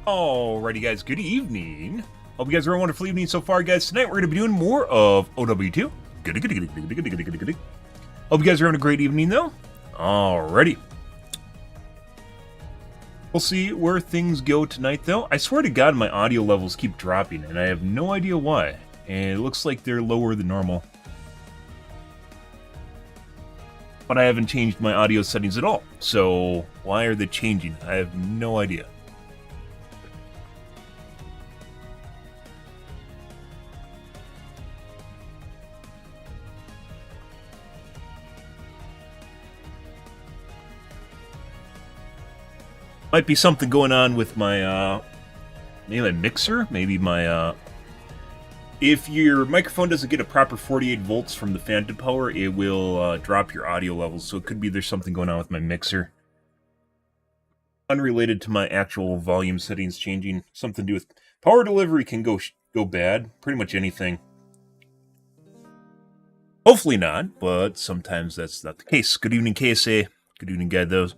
Alrighty guys, good evening. Hope you guys are having a wonderful evening so far, guys. Tonight we're going to be doing more of OW2. Hope you guys are having a great evening though. Alrighty. We'll see where things go tonight though. I swear to God my audio levels keep dropping and I have no idea why. And it looks like they're lower than normal. But I haven't changed my audio settings at all. So why are they changing? I have no idea. Might be something going on with my, maybe my mixer, maybe my, if your microphone doesn't get a proper 48 volts from the phantom power, it will drop your audio levels, so it could be there's something going on with my mixer. Unrelated to my actual volume settings changing, something to do with power delivery can go bad, pretty much anything. Hopefully not, but sometimes that's not the case. Good evening, KSA. Good evening, guys. Those.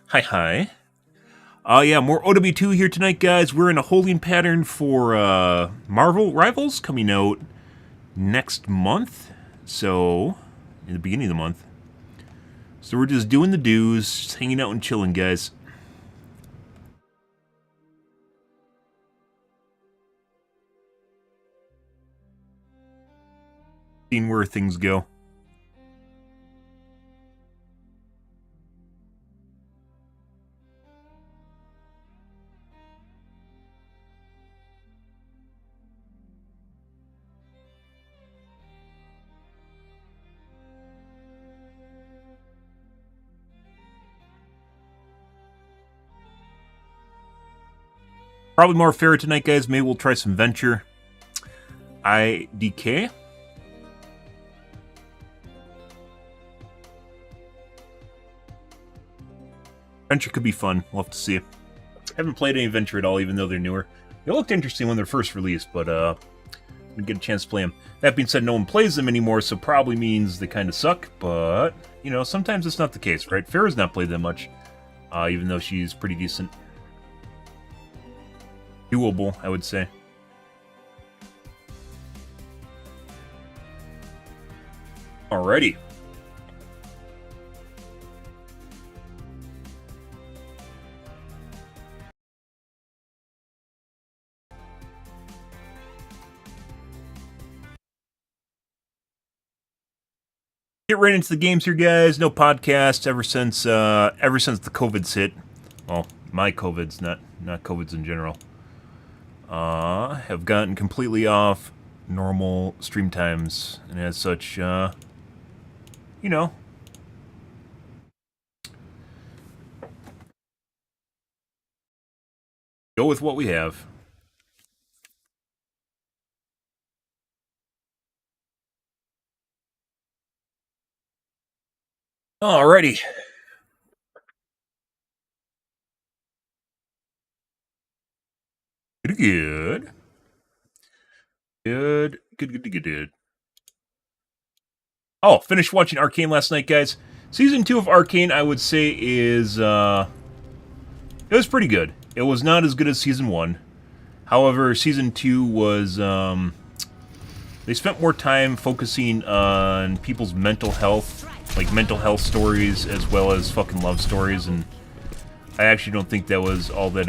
Hi. Yeah, more OW2 here tonight, guys. We're in a holding pattern for Marvel Rivals coming out next month. So, in the beginning of the month. So we're just doing the dues, just hanging out and chilling, guys. Seeing where things go. Probably more fair tonight, guys. Maybe we'll try some Venture. IDK. Venture could be fun. We'll have to see. Haven't played any Venture at all, even though they're newer. They looked interesting when they're first released, but didn't get a chance to play them. That being said, no one plays them anymore, so probably means they kind of suck, but, you know, sometimes it's not the case, right? Farrah's not played that much, even though she's pretty decent. Doable, I would say. Alrighty. Get right into the games here, guys. No podcast ever since the COVID's hit. Well, my COVID's not COVID's in general. Have gotten completely off normal stream times, and as such, you know, go with what we have. Alrighty. Good. Oh, finished watching Arcane last night, guys. Season 2 of Arcane, I would say, is, it was pretty good. It was not as good as Season 1. However, Season 2 was, they spent more time focusing on people's mental health, like mental health stories, as well as fucking love stories, and I actually don't think that was all that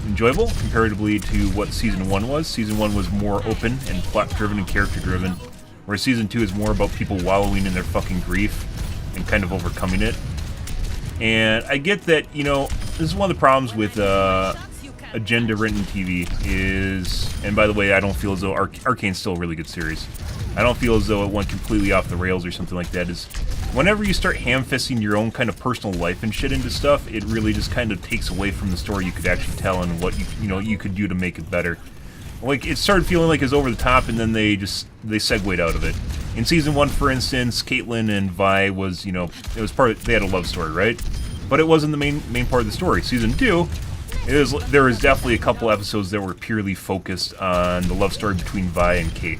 enjoyable comparatively to what Season 1 was. Season 1 was more open and plot-driven and character-driven, whereas Season 2 is more about people wallowing in their fucking grief and kind of overcoming it. And I get that, you know, this is one of the problems with agenda-written TV is, and by the way, I don't feel as though Arcane's still a really good series. I don't feel as though it went completely off the rails or something like that, is whenever you start ham-fisting your own kind of personal life and shit into stuff, it really just kind of takes away from the story you could actually tell and what you could do to make it better. Like, it started feeling like it was over the top, and then they segued out of it. In Season 1, for instance, Caitlyn and Vi was, you know, it was they had a love story, right? But it wasn't the main part of the story. Season 2, there was definitely a couple episodes that were purely focused on the love story between Vi and Kate.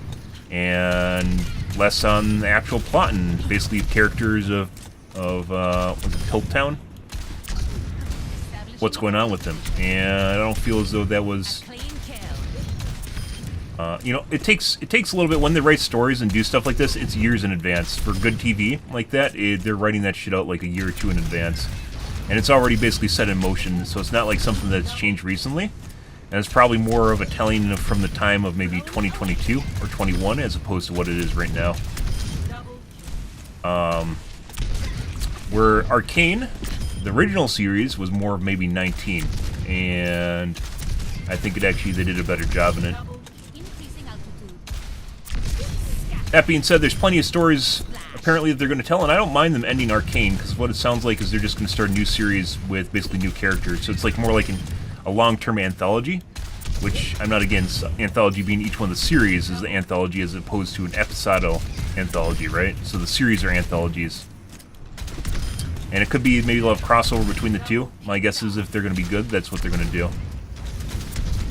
And less on the actual plot and basically characters of Pilttown. what's going on with them. And I don't feel as though that was... you know, it takes a little bit when they write stories and do stuff like this. It's years in advance. For good TV like that, they're writing that shit out like a year or two in advance. And it's already basically set in motion, so it's not like something that's changed recently. And it's probably more of a telling from the time of maybe 2022 or 21 as opposed to what it is right now. Where Arcane, the original series, was more of maybe 19. And I think they did a better job in it. That being said, there's plenty of stories apparently that they're going to tell, and I don't mind them ending Arcane, because what it sounds like is they're just going to start a new series with basically new characters. So it's like more like a long-term anthology, which I'm not against. Anthology being each one of the series is the anthology as opposed to an episodal anthology, right? So the series are anthologies. And it could be maybe they'll have crossover between the two. My guess is if they're going to be good, that's what they're going to do.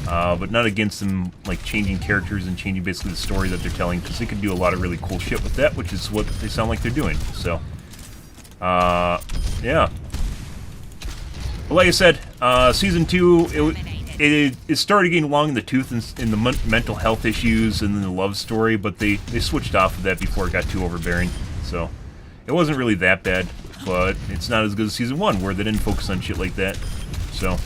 But not against them, like, changing characters and changing basically the story that they're telling, because they could do a lot of really cool shit with that, which is what they sound like they're doing. So, yeah. But like I said, Season 2, it started getting long in the tooth in the mental health issues and then the love story, but they switched off of that before it got too overbearing. So, it wasn't really that bad, but it's not as good as Season 1, where they didn't focus on shit like that. So...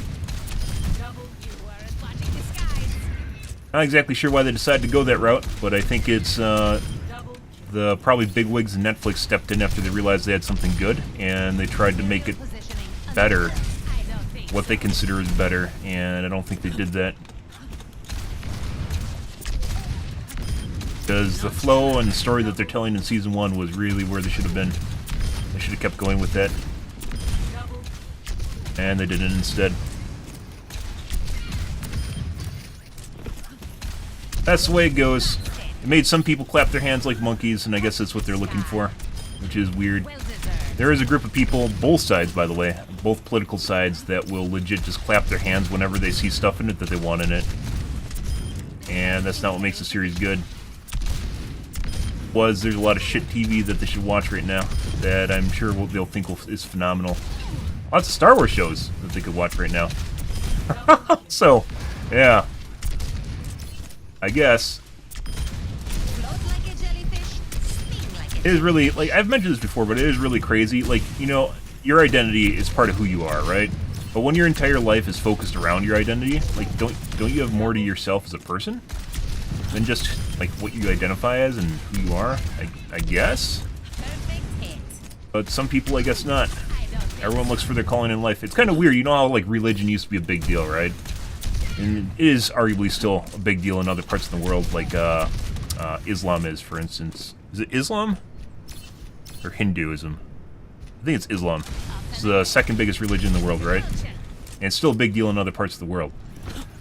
not exactly sure why they decided to go that route, but I think it's the probably bigwigs in Netflix stepped in after they realized they had something good, and they tried to make it better, what they consider is better, and I don't think they did that. Because the flow and the story that they're telling in Season 1 was really where they should have been. They should have kept going with that. And they didn't instead. That's the way it goes. It made some people clap their hands like monkeys, and I guess that's what they're looking for, which is weird. There is a group of people, both sides by the way, both political sides, that will legit just clap their hands whenever they see stuff in it that they want in it. And that's not what makes the series good. There's a lot of shit TV that they should watch right now that I'm sure they'll think is phenomenal. Lots of Star Wars shows that they could watch right now. So, yeah. I guess. It is really, like, I've mentioned this before, but it is really crazy. Like, you know, your identity is part of who you are, right? But when your entire life is focused around your identity, like, don't you have more to yourself as a person than just, like, what you identify as and who you are? I guess? But some people, I guess, not. Everyone looks for their calling in life. It's kind of weird. You know how, like, religion used to be a big deal, right? And it is arguably still a big deal in other parts of the world, like Islam is, for instance. Is it Islam? Or Hinduism? I think it's Islam. It's the second biggest religion in the world, right? And it's still a big deal in other parts of the world.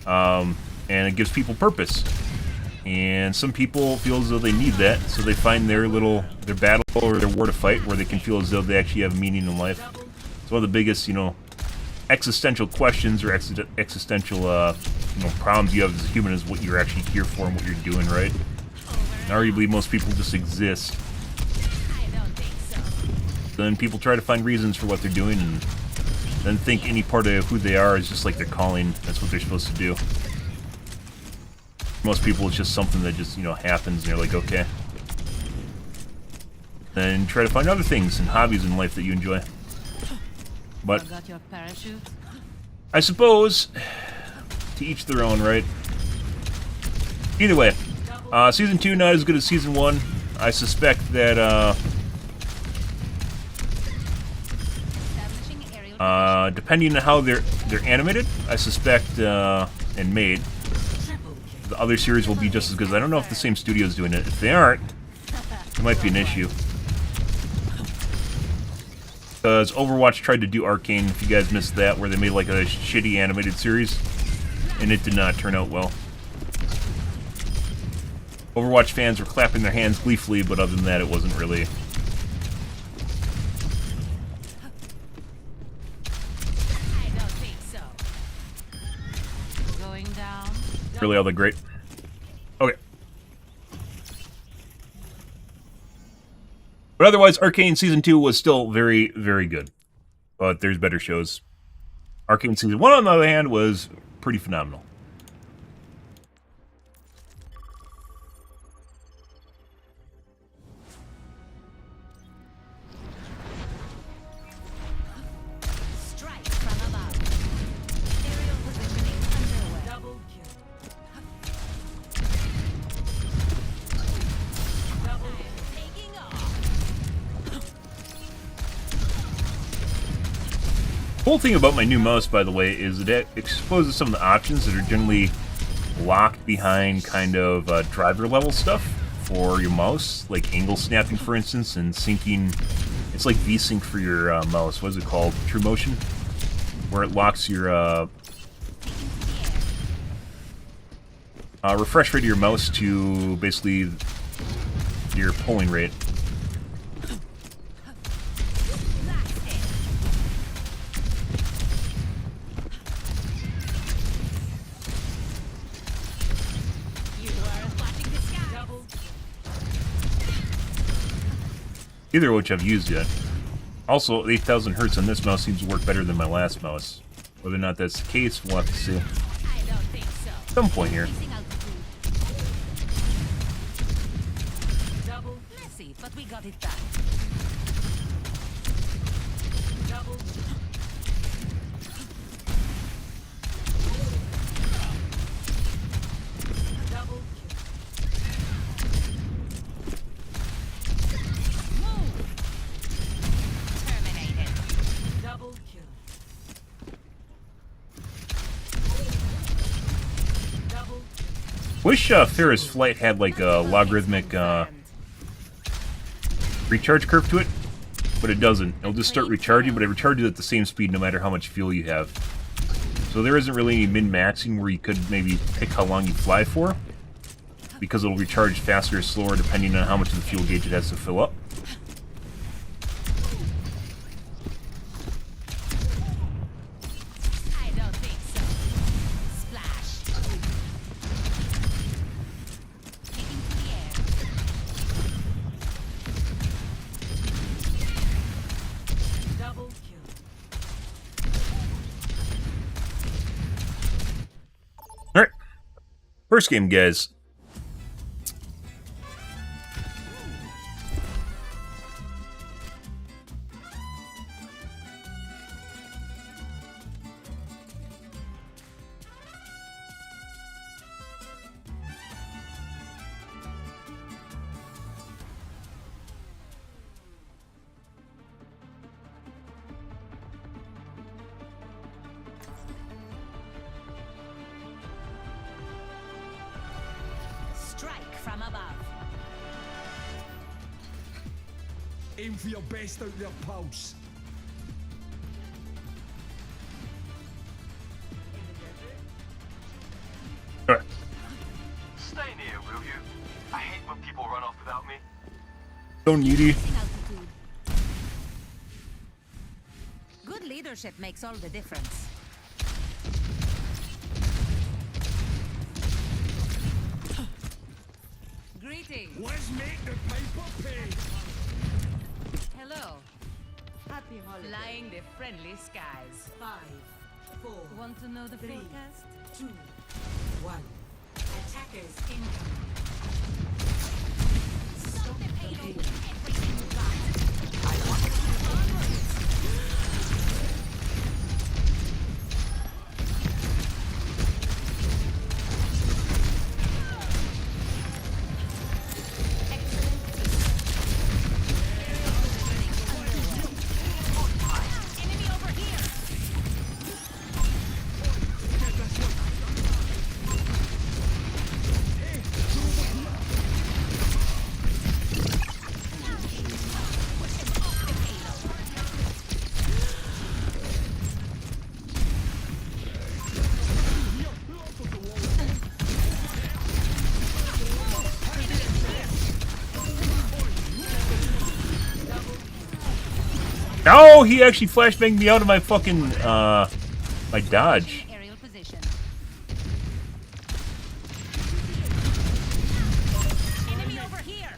And it gives people purpose. And some people feel as though they need that, so they find their battle or their war to fight where they can feel as though they actually have meaning in life. It's one of the biggest, you know, existential questions or existential problems you have as a human is what you're actually here for and what you're doing, right? And arguably most people just exist. Then people try to find reasons for what they're doing and then think any part of who they are is just like their calling. That's what they're supposed to do. Most people it's just something that just, you know, happens and you're like, okay. Then try to find other things and hobbies in life that you enjoy. But I suppose to each their own, right? Either way, Season 2 not as good as Season 1. I suspect that depending on how they're animated, I suspect and made, the other series will be just as good. I don't know if the same studio is doing it. If they aren't, it might be an issue. Because Overwatch tried to do Arcane, if you guys missed that, where they made like a shitty animated series, and it did not turn out well. Overwatch fans were clapping their hands gleefully, but other than that, it wasn't really. Really all that great. Okay. But otherwise, Arcane Season 2 was still very, very good. But there's better shows. Arcane Season 1, on the other hand, was pretty phenomenal. The cool thing about my new mouse, by the way, is that it exposes some of the options that are generally locked behind kind of driver level stuff for your mouse, like angle snapping, for instance, and syncing. It's like V-Sync for your mouse. What is it called? True Motion? Where it locks your refresh rate of your mouse to basically your polling rate. Either of which I've used yet. Also, 8,000 hertz on this mouse seems to work better than my last mouse. Whether or not that's the case, we'll have to see. At some point here. But we got it done. Wish Ferris Flight had like a logarithmic recharge curve to it, but it doesn't. It'll just start recharging, but it recharges at the same speed no matter how much fuel you have. So there isn't really any min-maxing where you could maybe pick how long you fly for, because it'll recharge faster or slower depending on how much of the fuel gauge it has to fill up. Alright. First game, guys. From above. Aim for your best out there, pulse. Alright. Stay near, will you? I hate when people run off without me. So needy. Good leadership makes all the difference. Greetings. Let's make the paper pay. Hello. Happy holiday. Flying the friendly skies. 5, 4, Want to know the 3, forecast? 2, 1. Attackers incoming. Stop the payload. Everything you got. I want to Oh, he actually flashbanged me out of my fucking, my dodge. Aerial position. Enemy over here.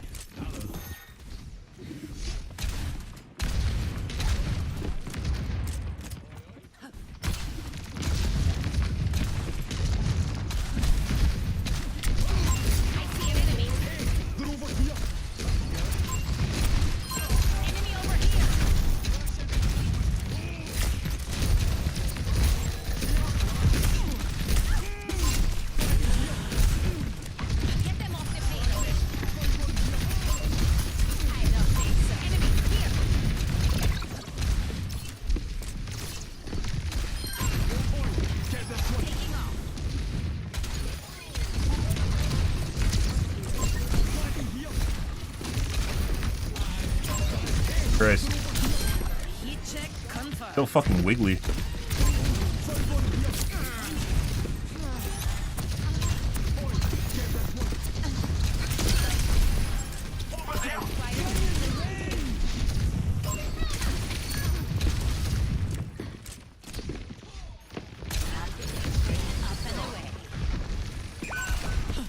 So fucking wiggly.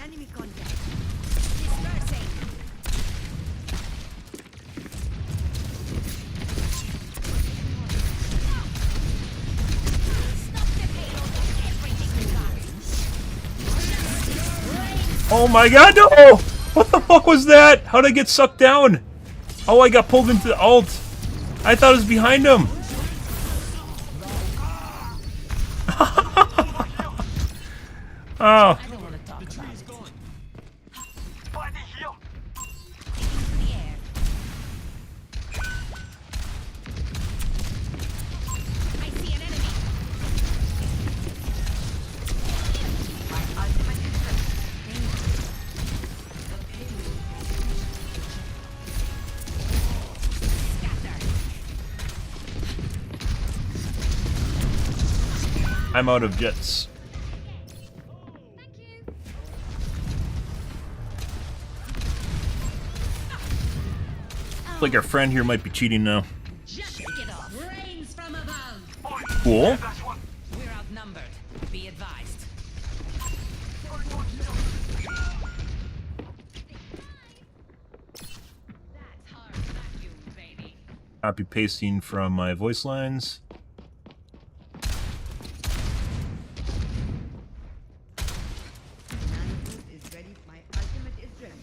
Enemy contact. Dispersing. Stop the payload of everything we got. Oh my god, no! What the fuck was that? How'd I get sucked down? Oh, I got pulled into the alt. I thought it was behind him. Oh. I don't want to talk about it. Fighting here. In the air. I see an enemy. Scatter. I'm out of jets. Like our friend here might be cheating now. Just get off. Rains from above. Cool. That's one. We're outnumbered. Be advised. That's hard vacuum, baby. Copy pasting from my voice lines. Is ready. My ultimate is ready.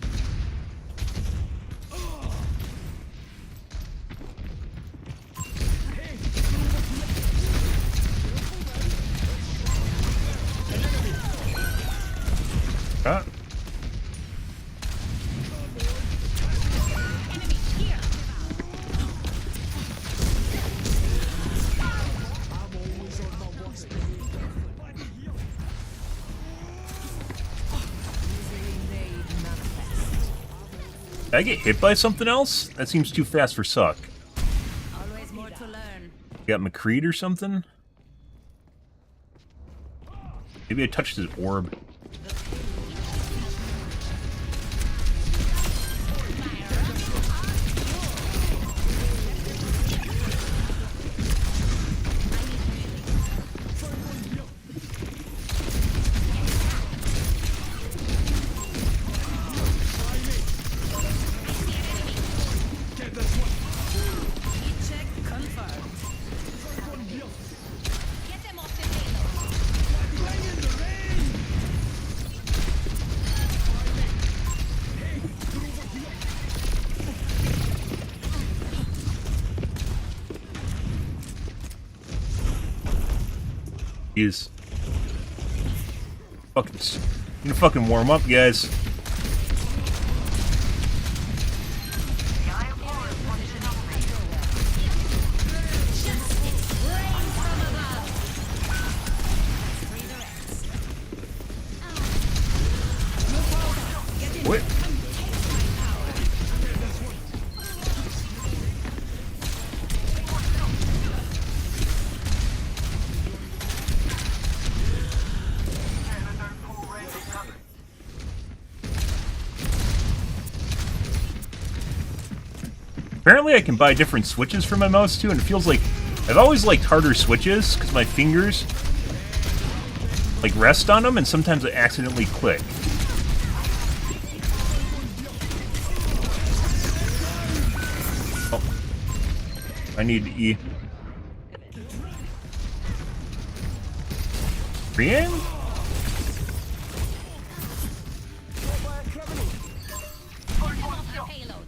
Ah. Enemy here. Did I get hit by something else? That seems too fast for Suck. Always more to learn. Got McCreed or something? Maybe I touched his orb. Check confirmed. Get them off the payload. He's fucking gonna fucking warm up, guys. The Eye of War is punishing up me. Rains from above. Free the rest. Wait. Apparently I can buy different switches for my mouse too, and it feels like I've always liked harder switches because my fingers like rest on them and sometimes I accidentally click. Oh. I need E. Re-aim? Get them off the payload.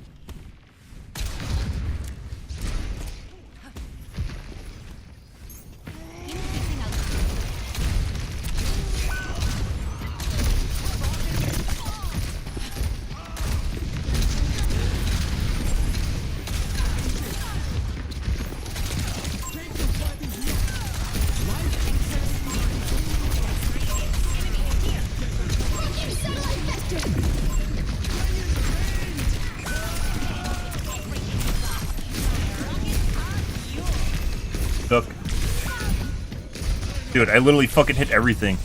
Increasing altitude. Duck. Dude, I literally fucking hit everything.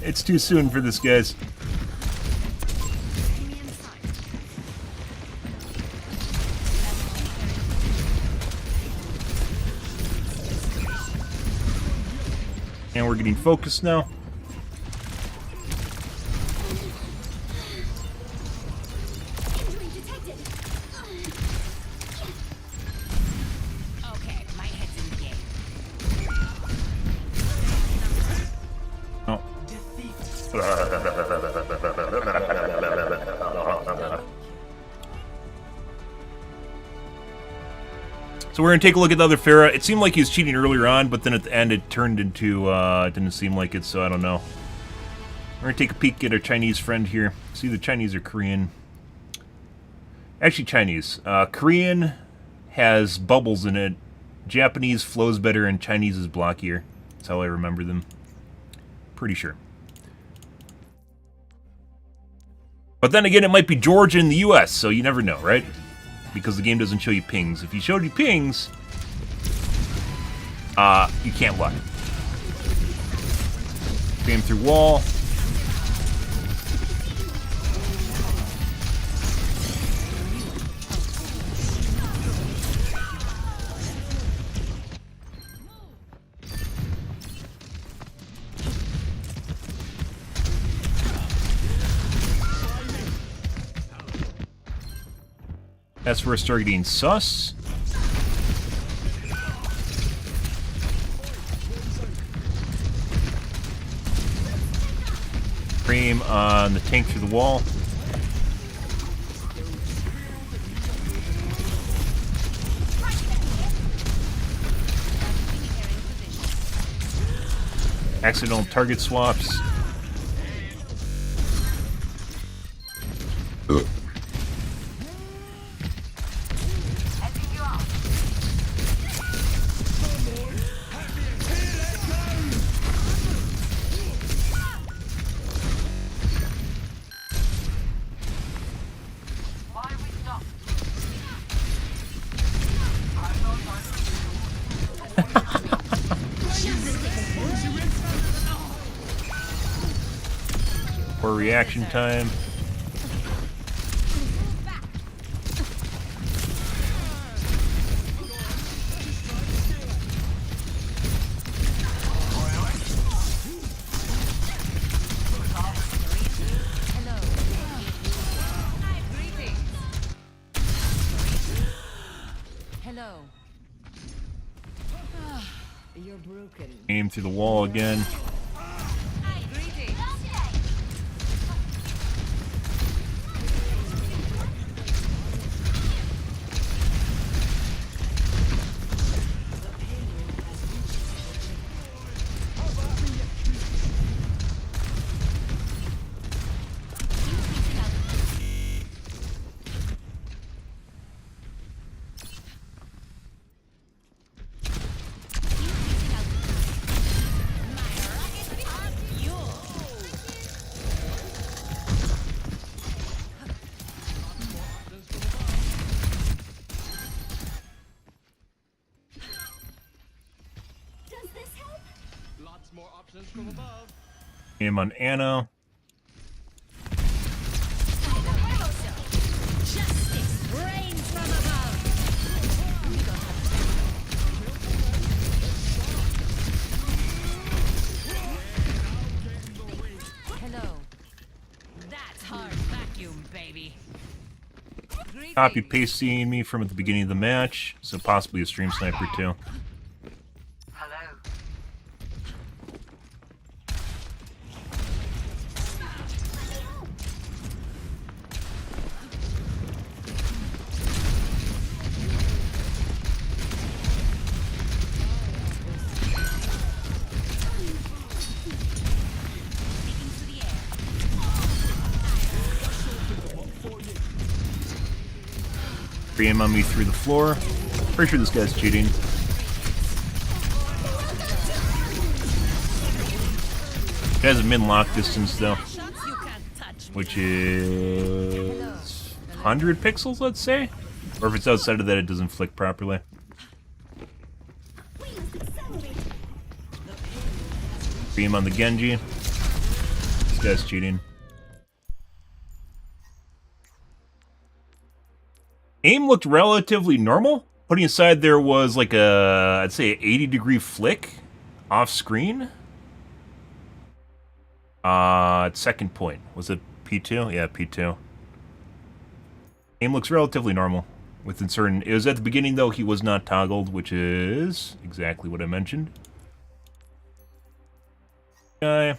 It's too soon for this, guys. And we're getting focused now. Injury detected. Okay, my head's in the game. Oh. So we're going to take a look at the other Pharah. It seemed like he was cheating earlier on, but then at the end it turned into, it didn't seem like it, so I don't know. We're going to take a peek at our Chinese friend here. See, the Chinese or Korean. Actually, Chinese. Korean has bubbles in it. Japanese flows better, and Chinese is blockier. That's how I remember them. Pretty sure. But then again, it might be Georgia in the U.S., so you never know, right? Because the game doesn't show you pings. If he showed you pings, you can't lie. Spam through wall. That's where I start getting sus. Frame on the tank through the wall. Accidental target swaps. For reaction time. Hello. You're broken. Aim through the wall again. Aim on Anna. Justice reigns from above. Hello. That's hard vacuum, baby. Copy pasting me from at the beginning of the match, so possibly a stream sniper too. Hello. Aim on me through the floor. Pretty sure this guy's cheating. He has a min lock distance though, which is 100 pixels, let's say. Or if it's outside of that, it doesn't flick properly. We must accelerate. Beam on the Genji. This guy's cheating. Aim looked relatively normal. Putting aside there was like a, I'd say, an 80-degree flick off screen. Second point. Was it P2? Yeah, P2. Aim looks relatively normal. Within certain... It was at the beginning, though, he was not toggled, which is exactly what I mentioned. Guy.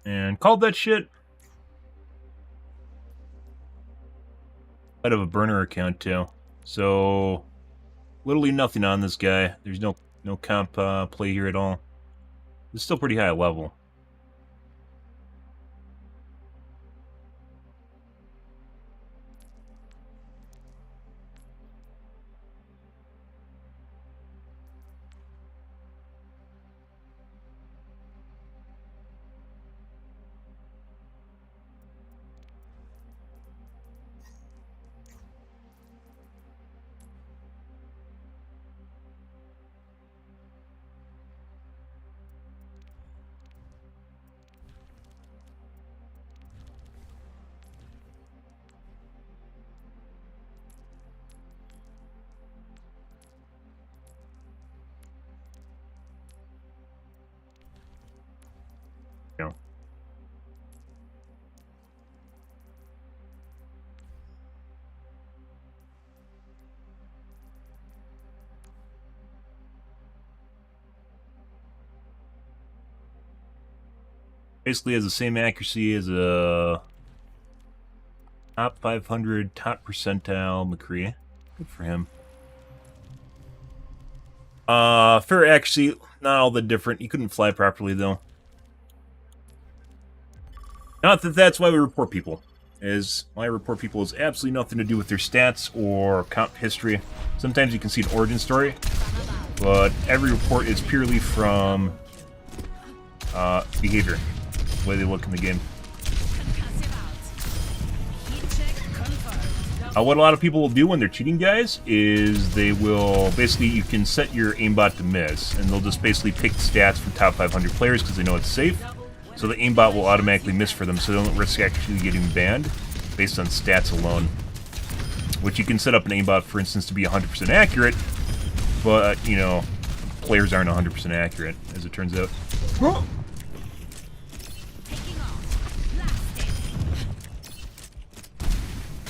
And called that shit. Out of a burner account too, so literally nothing on this guy. There's no comp play here at all. It's still pretty high level. Yeah. Basically has the same accuracy as a top 500, top percentile McCree. Good for him. Fair accuracy, not all that different. He couldn't fly properly though. Not that that's why we report people. Why I report people has absolutely nothing to do with their stats or comp history. Sometimes you can see an origin story, but every report is purely from behavior, the way they look in the game. What a lot of people will do when they're cheating, guys, is they will basically, you can set your aimbot to miss, and they'll just basically pick the stats from top 500 players because they know it's safe. So the aimbot will automatically miss for them, so they don't risk actually getting banned based on stats alone. Which you can set up an aimbot, for instance, to be 100% accurate, but, you know, players aren't 100% accurate, as it turns out.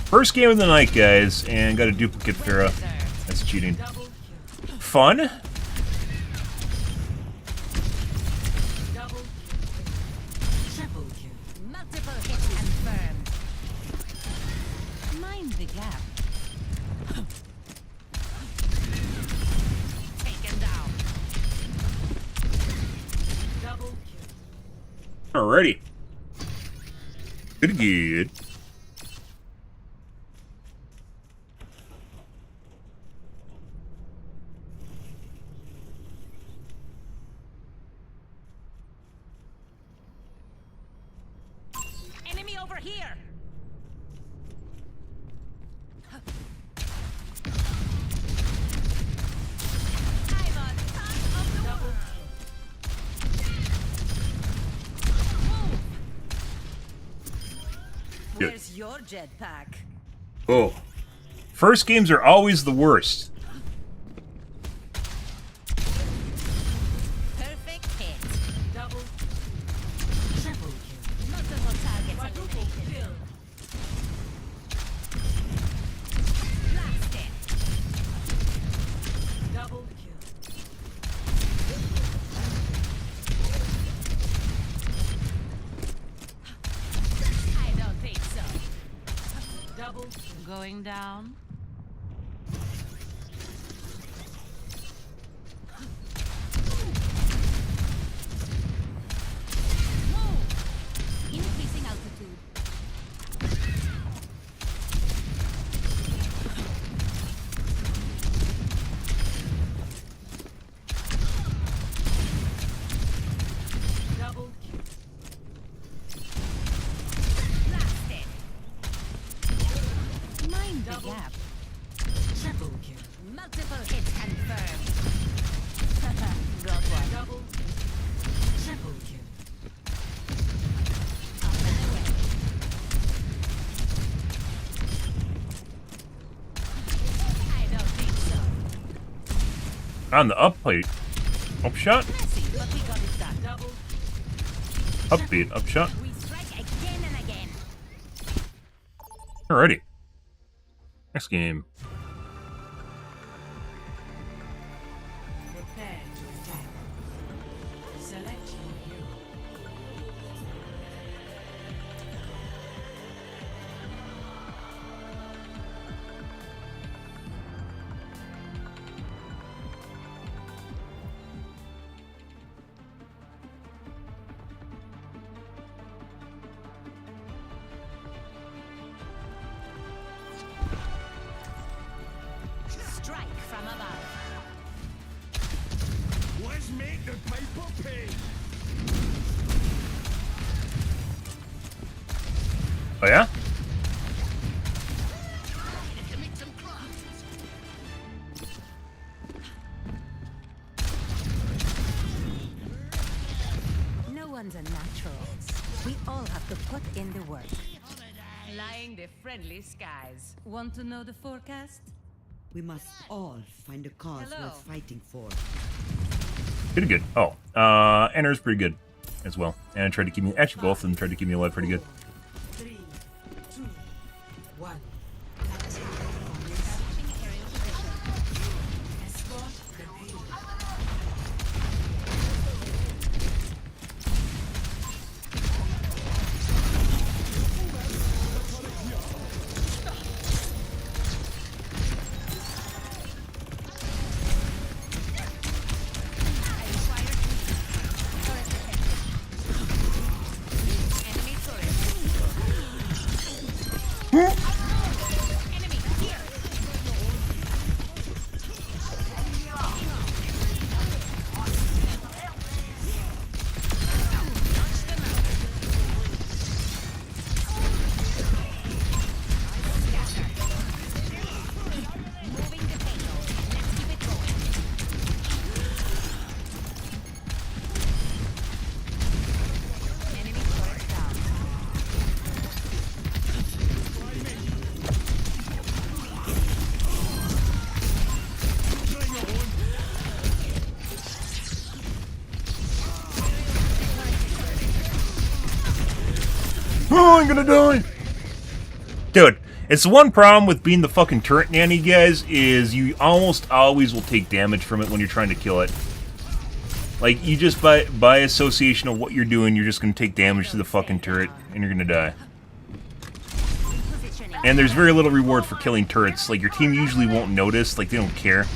First game of the night, guys, and got a duplicate Pharah. That's cheating. Fun. Multiple hits confirmed. Mind the gap. Taken down. Alrighty. Good. Enemy over here. I'm on top of the world. Good. Where's your jetpack? Oh. First games are always the worst. going down? Move! Increasing altitude. Double kill. Blasted. Mind the gap. Triple kill. Multiple hits confirmed. Got one. Double. Triple kill. Up and away. I don't think so. On the up plate. Upshot? Messy, but we got it done. Double. Upbeat. Upshot. We strike again and again. Alrighty. Next game. Prepare to attack. Select your hero. Strike from above. Let's make the piper pay. Oh yeah? No one's a natural. We all have to put in the work. Flying the friendly skies. Want to know the forecast? We must all find a cause Hello. worth fighting for. Pretty good. Oh, Enter's pretty good as well. And tried to keep me, actually both of them tried to keep me alive pretty good. 3, 2, 1. Escort the payload. Enemy turret. Enemy here. Moving the payload. Let's keep it going. Enemy turret down. Oh, I'm gonna die! Dude, it's the one problem with being the fucking turret nanny, guys, is you almost always will take damage from it when you're trying to kill it. Like, you just, by association of what you're doing, you're just gonna take damage to the fucking turret, and you're gonna die. Repositioning. And there's very little reward for killing turrets. Like, your team usually won't notice, like, they don't care.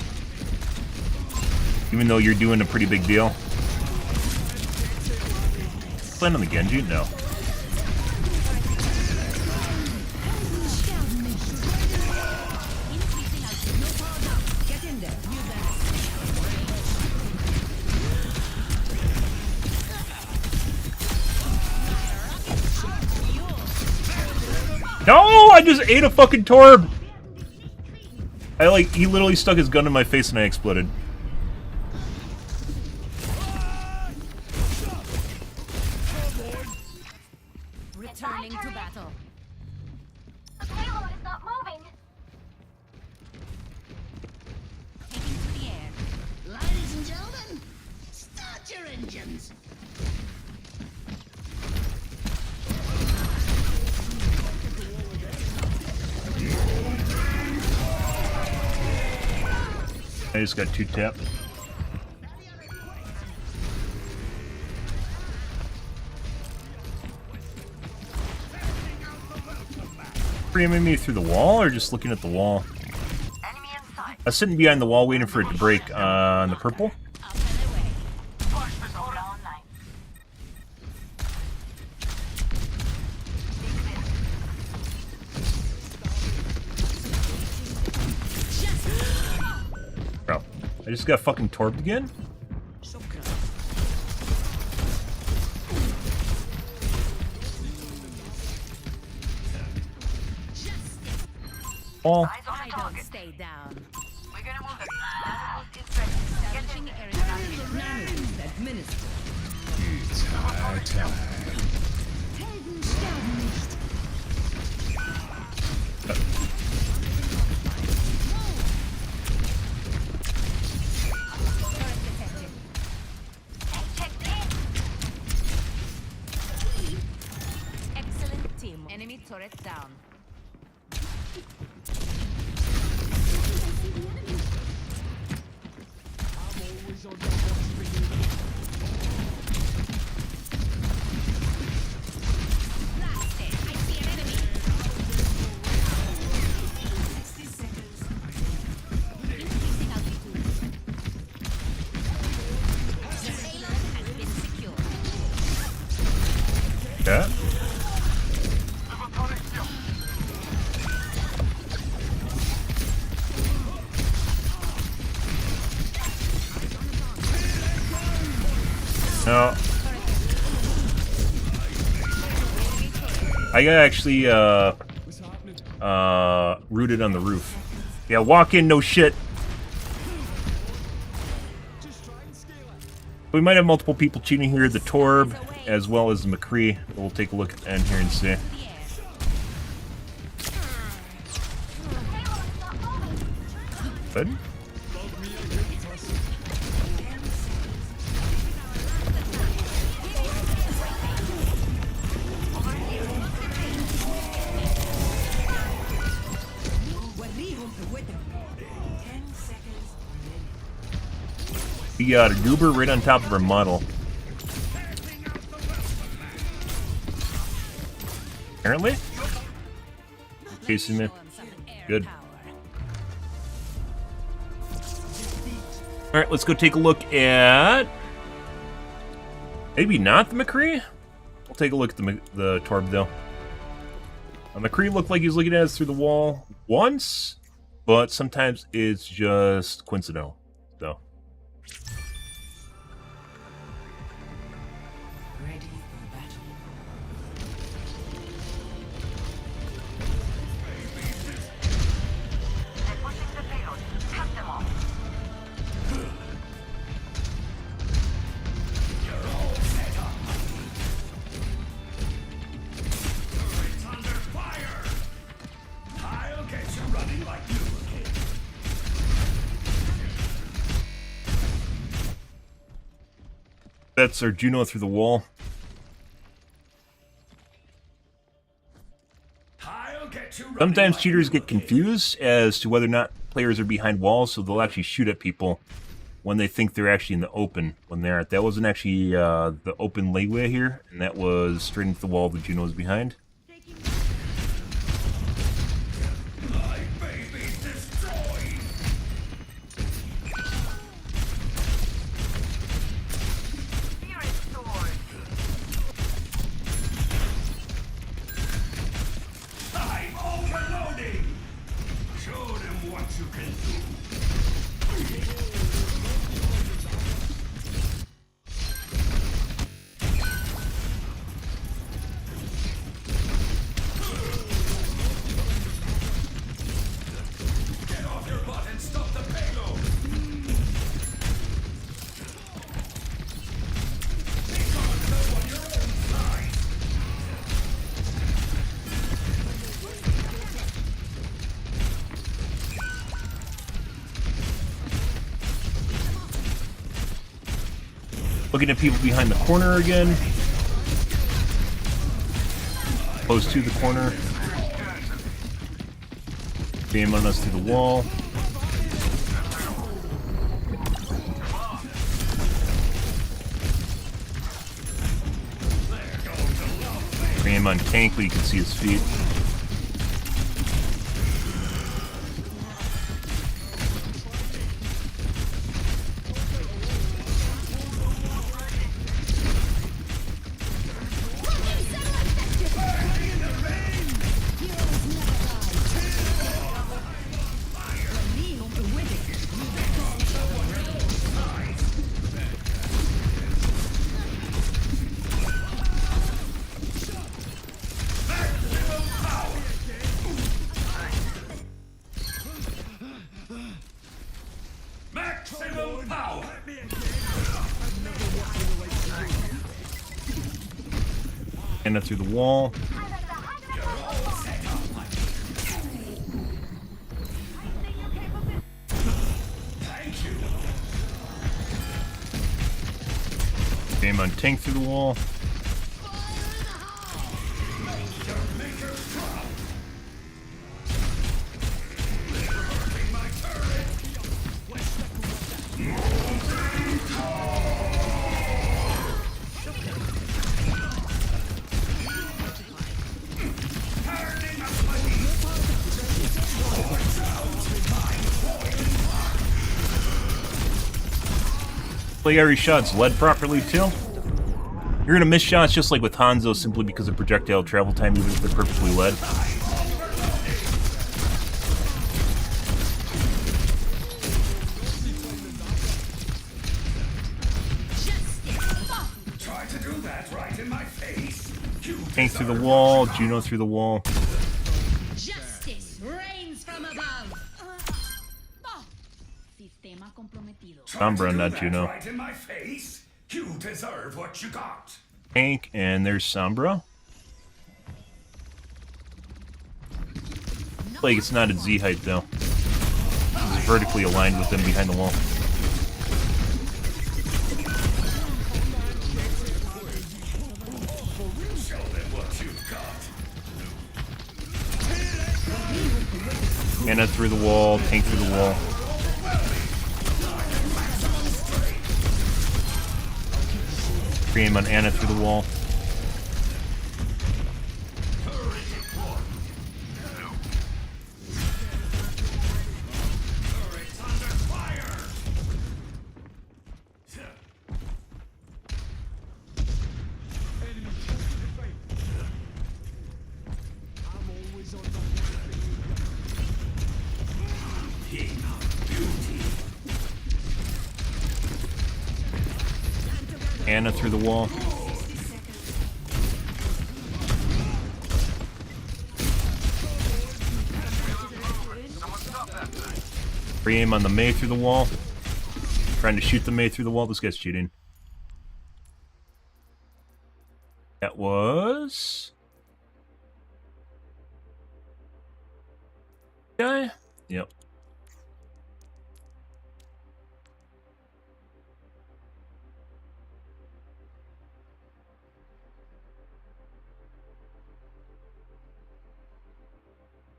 Even though you're doing a pretty big deal. Plan on the Genji? No. Increasing altitude. No power down. Get in there. You No! I just ate a fucking Torb! He literally stuck his gun in my face and I exploded. Returning to battle. The payload is not moving. Taking to the air. Ladies and gentlemen, start your engines. I just got 2 tapped. Aiming me through the wall or just looking at the wall? Enemy in sight. I was sitting behind the wall waiting for it to break on the purple. Up and away. Flash this Solar order. online. Bro, I just got fucking torped again? Oh, Eyes on I the don't target. stay down. We're gonna move it. Outpost is ready. Get in there. Administered. Helden sterben nicht. Excellent team. Enemy turret down. Always on the watch for you. Blasted. I see an enemy. 60 seconds. Increasing altitude. The payload has been secured. yeah. No. I got actually What's happening? rooted on the roof. Yeah, walk in, no shit. Just try and scale it. We might have multiple people cheating here. The Torb, as well as the McCree. We'll take a look at the end here and see. The air. Good. Love me a good tussle. وريهم قوتك. 10 seconds remaining. We got a goober right on top of our model. Apparently? Chasing me. Show 'em some air Good. power. Alright, let's go take a look at... Maybe not the McCree? We'll take a look at the Torb, though. McCree looked like he was looking at us through the wall once, but sometimes it's just coincidental. So, Ready for battle. They're pushing the payload. Cut them off. that's our Juno through the wall. Sometimes cheaters get confused as to whether or not players are behind walls, so they'll actually shoot at people when they think they're actually in the open when they're at. That wasn't actually the open layaway here, and that was straight into the wall the Juno was behind. Spirit sword. I'm overloading! Show them what you can do. Get off your butt and stop the payload! Take on them on your own side! Looking at people behind the corner again. Close to the corner. Bam on us through the wall. Bam on tank, but you can see his feet. Anna through the wall. Aim on tank through the wall. Play every shot's led properly too. You're gonna miss shots just like with Hanzo simply because of projectile travel time, even if they're perfectly led. Try to do that right in my face. Tank through the wall, Juno through the wall. Justice reigns from above. Sistema comprometido. Sombra, not Juno. Right in my face. You deserve what you got. Tank, and there's Sombra. Like it's not at Z height though. It's vertically aligned with them behind the wall. Show them what you've got. Anna through the wall, tank through the wall. Aim on Anna through the wall. Anna through the wall. Free aim on the Mei through the wall. Trying to shoot the Mei through the wall. This guy's cheating. That was... guy? Yep.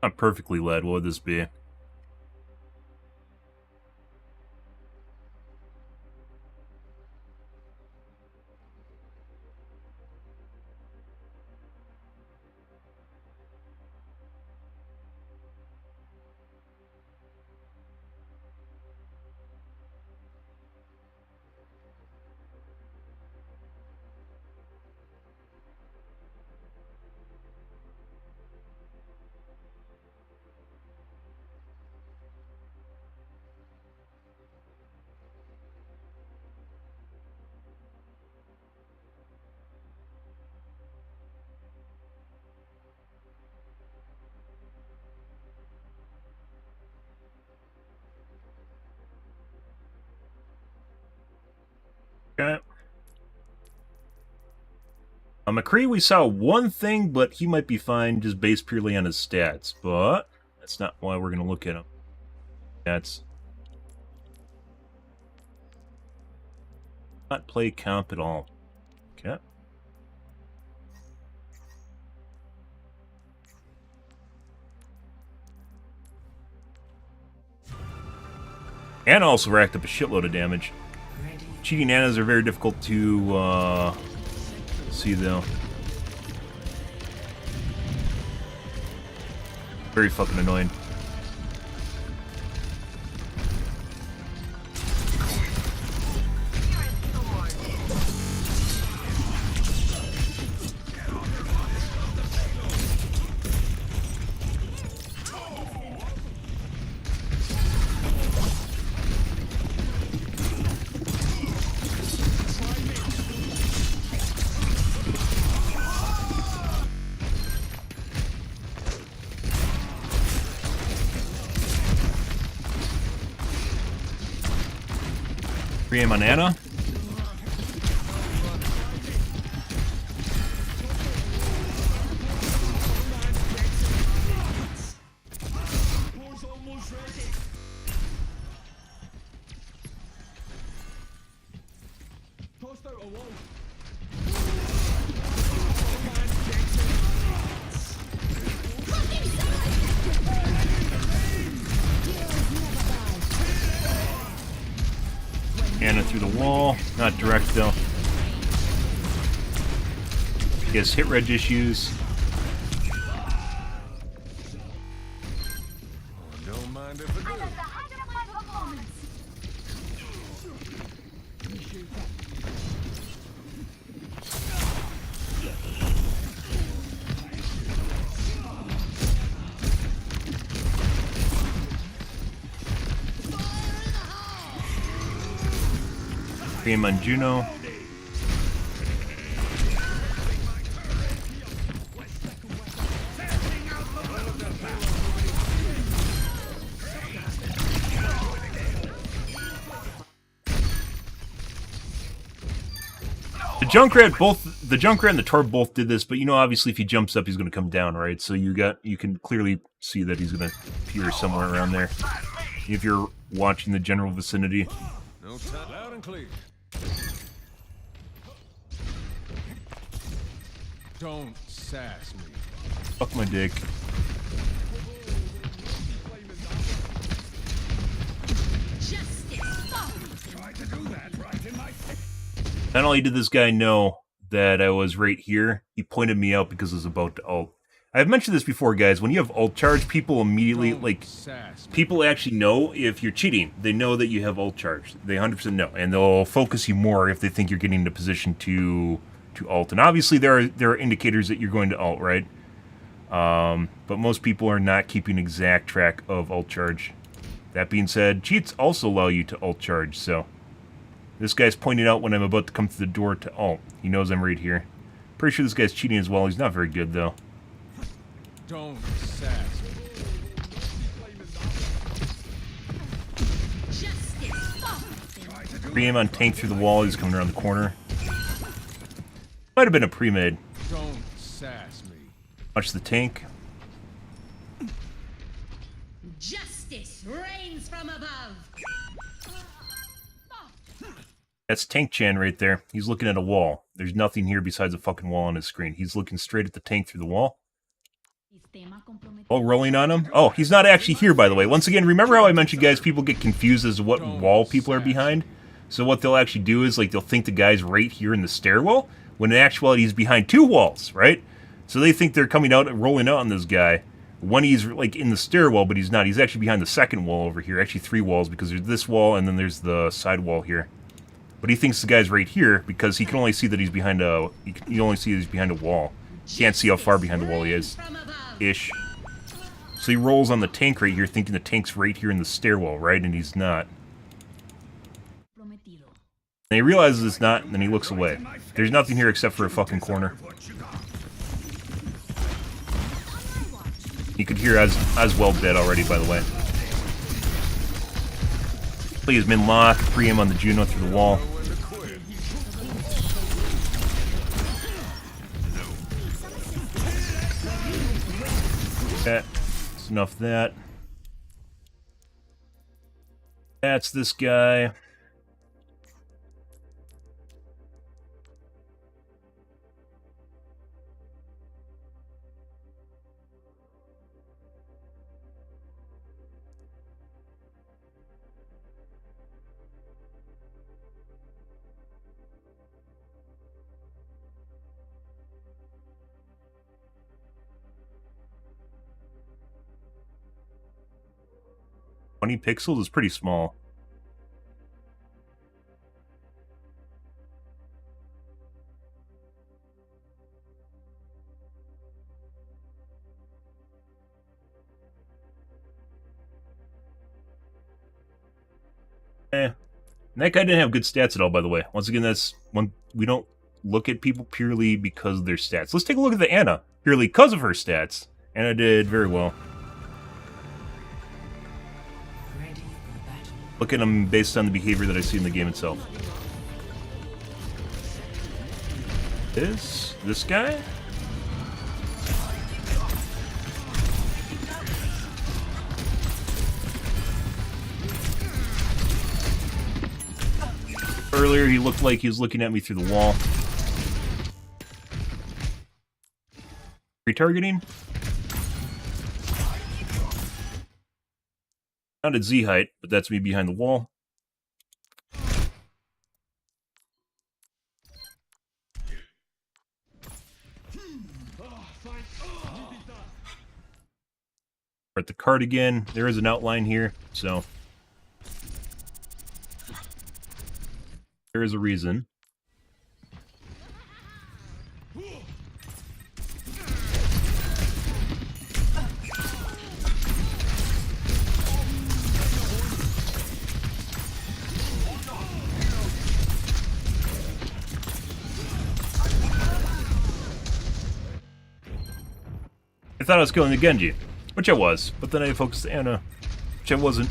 Not perfectly led. What would this be? Okay. McCree, we saw one thing, but he might be fine just based purely on his stats. But that's not why we're going to look at him. That's not play comp at all. Okay. And also racked up a shitload of damage. Cheating Annas are very difficult to see, though. Very fucking annoying. Aim on Anna. Anna through the wall. Not direct though. He has hit reg issues. Don't mind if I do. Game on Juno. The Junkrat and the Torb both did this, but you know, obviously, if he jumps up, he's going to come down, right? So you can clearly see that he's going to appear somewhere around there. If you're watching the general vicinity. No time. Loud and clear. Don't sass me. Fuck my dick. Not only did this guy know that I was right here, he pointed me out because I was about to ult. I've mentioned this before, guys. When you have ult charge, people immediately, like, people actually know if you're cheating. They know that you have ult charge. They 100% know. And they'll focus you more if they think you're getting into position to ult. And obviously there are indicators that you're going to ult, right? But most people are not keeping exact track of ult charge. That being said, cheats also allow you to ult charge, so... This guy's pointing out when I'm about to come through the door to ult. He knows I'm right here. Pretty sure this guy's cheating as well. He's not very good, though. Don't sass me. Pre-aim on tank through the wall. He's coming around the corner. Might have been a pre-made. Don't sass me. Watch the tank. Justice reigns from above. That's Tank Chan right there. He's looking at a wall. There's nothing here besides a fucking wall on his screen. He's looking straight at the tank through the wall. Oh, rolling on him? Oh, he's not actually here, by the way. Once again, remember how I mentioned, guys, people get confused as to what wall people are behind? So what they'll actually do is, like, they'll think the guy's right here in the stairwell, when in actuality he's behind two walls, right? So they think they're coming out and rolling out on this guy when he's, like, in the stairwell, but he's not. He's actually behind the second wall over here. Actually, three walls, because there's this wall, and then there's the side wall here. But he thinks the guy's right here because he can only see that he's behind a... You only see that he's behind a wall. He can't see how far behind the wall he is. Ish. So he rolls on the tank right here, thinking the tank's right here in the stairwell, right? And he's not. And he realizes it's not, and then he looks away. There's nothing here except for a fucking corner. You could hear as well dead already, by the way. Play his min lock, pre-aim on the Juno through the wall. Okay, that's enough of that. That's this guy. Pixels is pretty small. That guy didn't have good stats at all, by the way. Once again, that's one we don't look at people purely because of their stats. Let's take a look at the Anna, purely because of her stats. Anna did very well. Look at him based on the behavior that I see in the game itself. This guy? Earlier, he looked like he was looking at me through the wall. Retargeting? Not at Z height, but that's me behind the wall. We're at the card again. There is an outline here, so there is a reason. I thought I was killing the Genji, which I was, but then I focused the Ana, which I wasn't.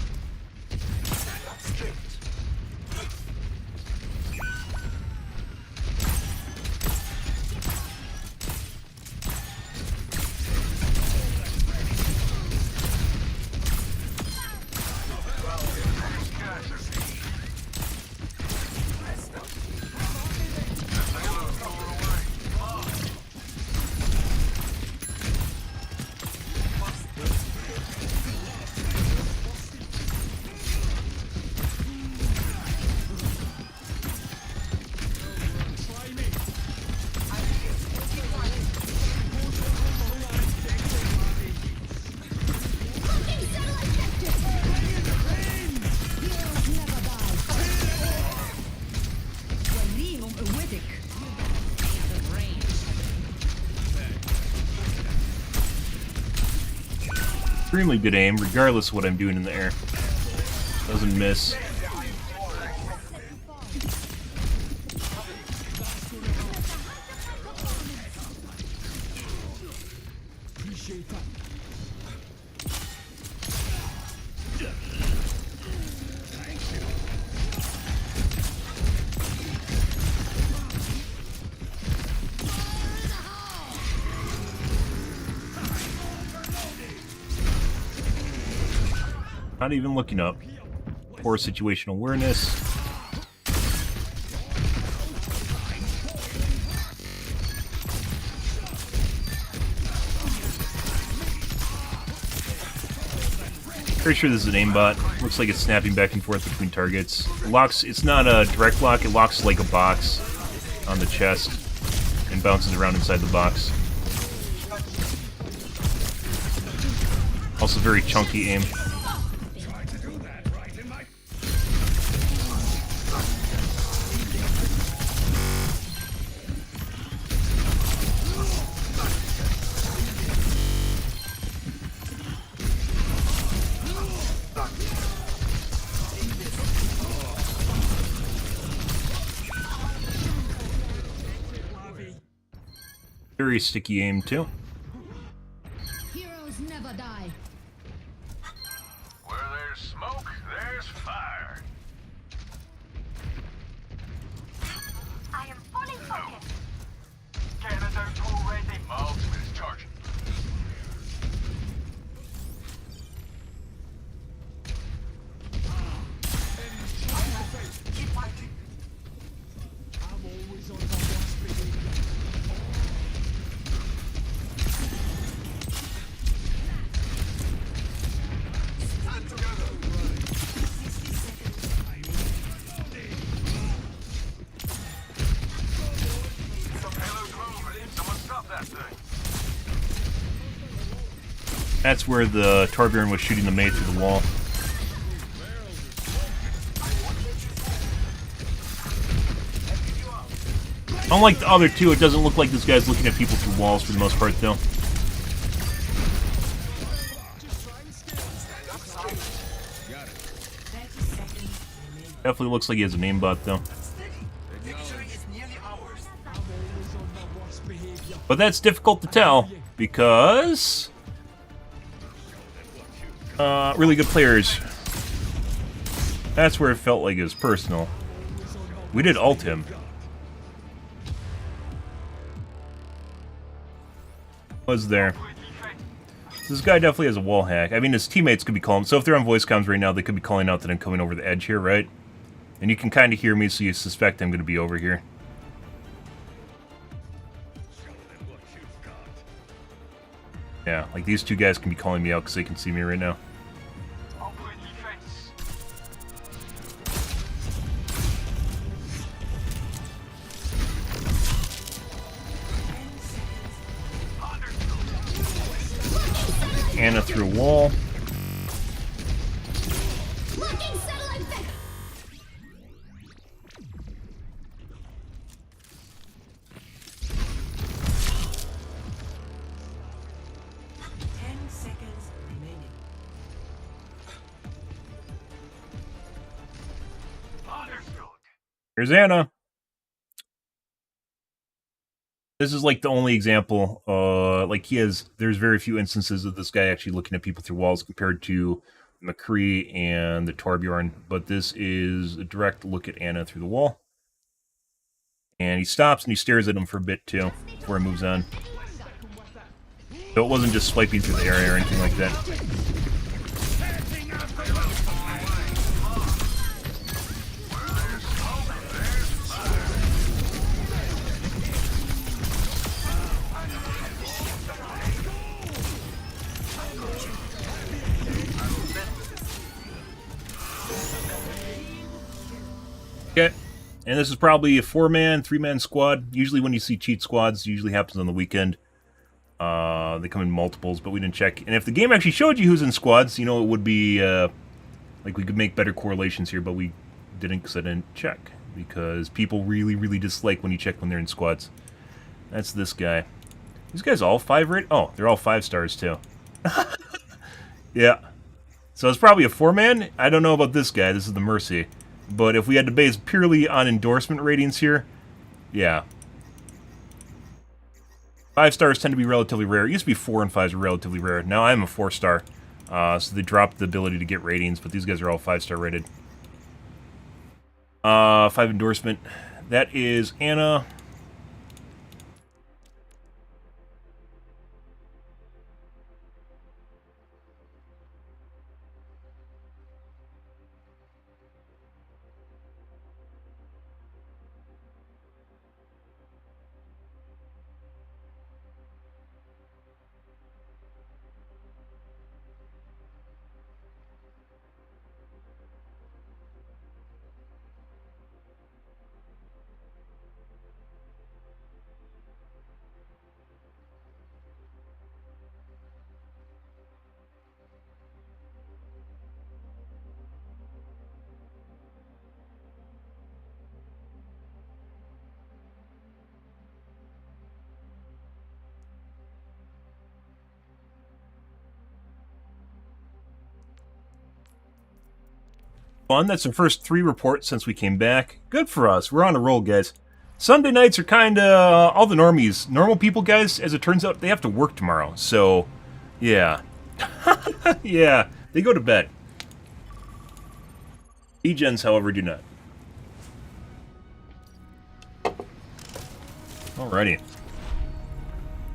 Extremely good aim, regardless of what I'm doing in the air. Doesn't miss. Not even looking up. Poor situational awareness. Pretty sure this is an aimbot. Looks like it's snapping back and forth between targets. It locks. It's not a direct lock. It locks like a box on the chest and bounces around inside the box. Also very chunky aim. Very sticky aim too. Heroes never die. Where there's smoke, there's fire. I am fully focused. Getting us out already. My ultimate is charging. Keep fighting. I'm always on my worst behavior. Stand together. Some payloads moving. Someone stop that thing. That's where the Torbjorn was shooting the maid through the wall. Unlike the other two, it doesn't look like this guy's looking at people through walls for the most part, though. Definitely looks like he has a aimbot, though. But that's difficult to tell, because really good players. That's where it felt like it was personal. We did ult him. Was there. This guy definitely has a wall hack. I mean, his teammates could be calling. So if they're on voice comms right now, they could be calling out that I'm coming over the edge here, right? And you can kind of hear me, so you suspect I'm going to be over here. Yeah, like these two guys can be calling me out because they can see me right now. I'll put in defense. Anna through a wall. Locking satellite back. Remaining. Understood. Here's Anna. This is like the only example. Like there's very few instances of this guy actually looking at people through walls compared to McCree and the Torbjorn. But this is a direct look at Anna through the wall. And he stops and he stares at him for a bit too before he moves on. So it wasn't just swiping through the area or anything like that. Okay, and this is probably a 4-man, 3-man squad. Usually when you see cheat squads, it usually happens on the weekend. They come in multiples, but we didn't check. And if the game actually showed you who's in squads, you know, it would be, like we could make better correlations here, but we didn't because I didn't check. Because people really, really dislike when you check when they're in squads. That's this guy. These guys all 5 rate? Oh, they're all 5 stars too. Yeah. So it's probably a 4-man. I don't know about this guy. This is the Mercy. But if we had to base purely on endorsement ratings here, yeah. 5 stars tend to be relatively rare. It used to be 4 and 5s were relatively rare. Now I'm a 4-star. So they dropped the ability to get ratings, but these guys are all 5-star rated. 5 endorsement. That is Anna. Fun. That's our first 3 reports since we came back. Good for us. We're on a roll, guys. Sunday nights are kind of all the normies. Normal people, guys, as it turns out, they have to work tomorrow. So, yeah. Yeah, they go to bed. E-gens, however, do not. Alrighty.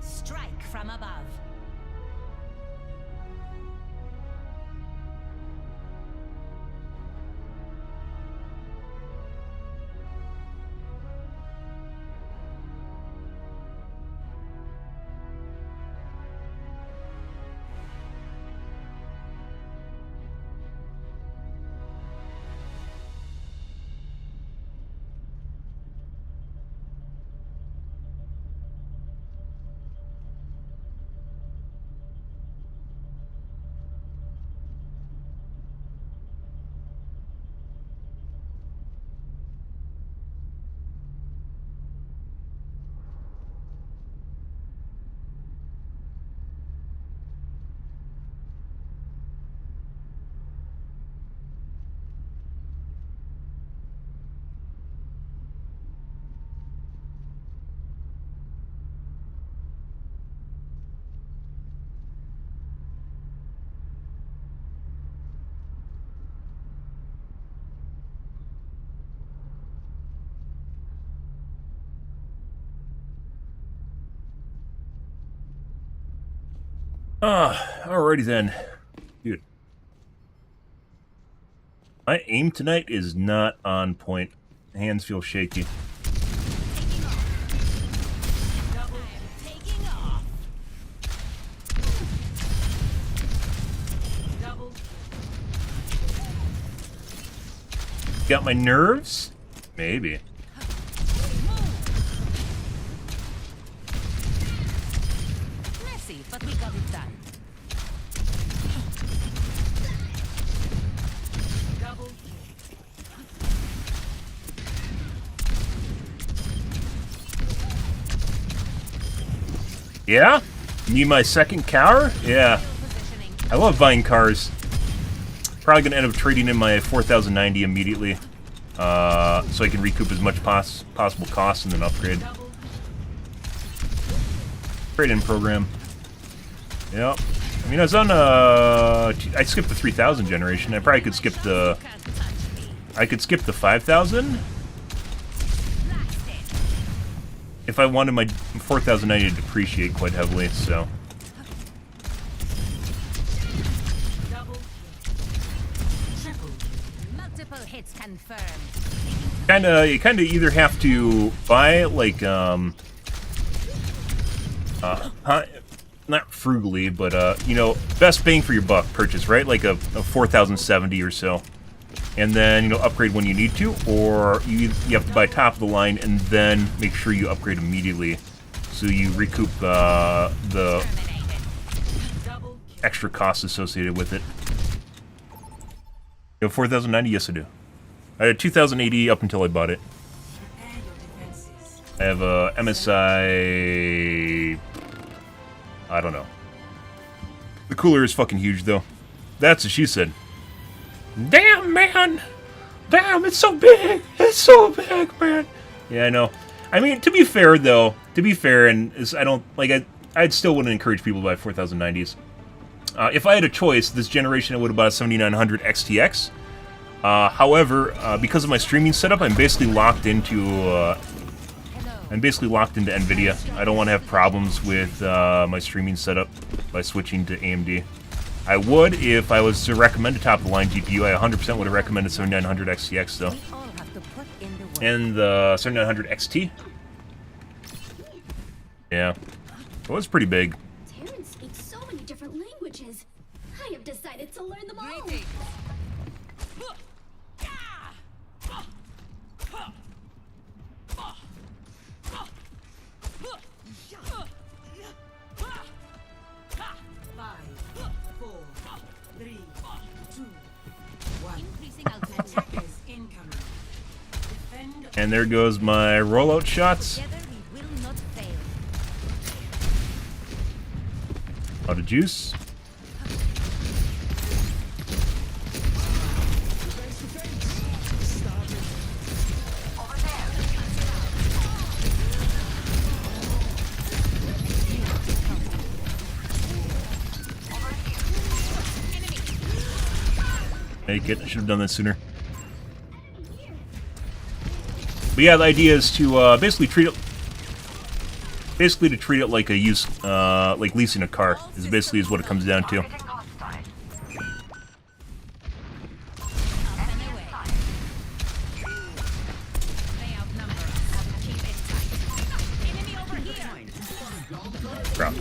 Strike from above. Alrighty then. Dude. My aim tonight is not on point. Hands feel shaky. Taking off. Double. Got my nerves? Maybe. Messy, but we got it done. Double. Yeah? Need my second car? Yeah. Positioning. I love buying cars. Probably gonna end up trading in my 4090 immediately. So I can recoup as much possible costs and then upgrade. Trade-in program. Yep. I mean, I was on, I skipped the 3000 generation. I probably could skip the... Can't touch me. I could skip the 5000 if I wanted my 4090 to depreciate quite heavily, so... Multiple hits confirmed. You kinda either have to buy, like, not frugally, but, you know, best bang for your buck purchase, right? Like a 4070 or so. And then, you know, upgrade when you need to, or you have to buy top of the line and then make sure you upgrade immediately so you recoup the extra costs associated with it. You have 4090? Yes, I do. I had 2080 up until I bought it. Prepare your defenses. I have a MSI... I don't know. The cooler is fucking huge, though. That's what she said. Damn, man! Damn, it's so big! It's so big, man! Yeah, I know. I mean, to be fair, though, and I don't, like, I'd still wouldn't encourage people to buy 4090s. If I had a choice, this generation I would have bought a 7900 XTX. However, because of my streaming setup, I'm basically locked into NVIDIA. I don't want to have problems with my streaming setup by switching to AMD. I would if I was to recommend a top-of-the-line GPU. I 100% would have recommended 7900 XTX, though. We all have to put in the work. And the 7900 XT. Yeah. It was pretty big. Terrence speaks so many different languages. I have decided to learn them all. Greetings. 5, 4, 3, 2, 1. Increasing altitude. Attackers incoming. Defend. And there goes my rollout shots. Together we will not fail. Out of juice. Make it. I should have done that sooner. But yeah, the idea is to basically treat it like a like leasing a car. Is basically what it comes down to. Targeting hostile. Up and away. They outnumber us. Keep it tight. Enemy over here. Crap.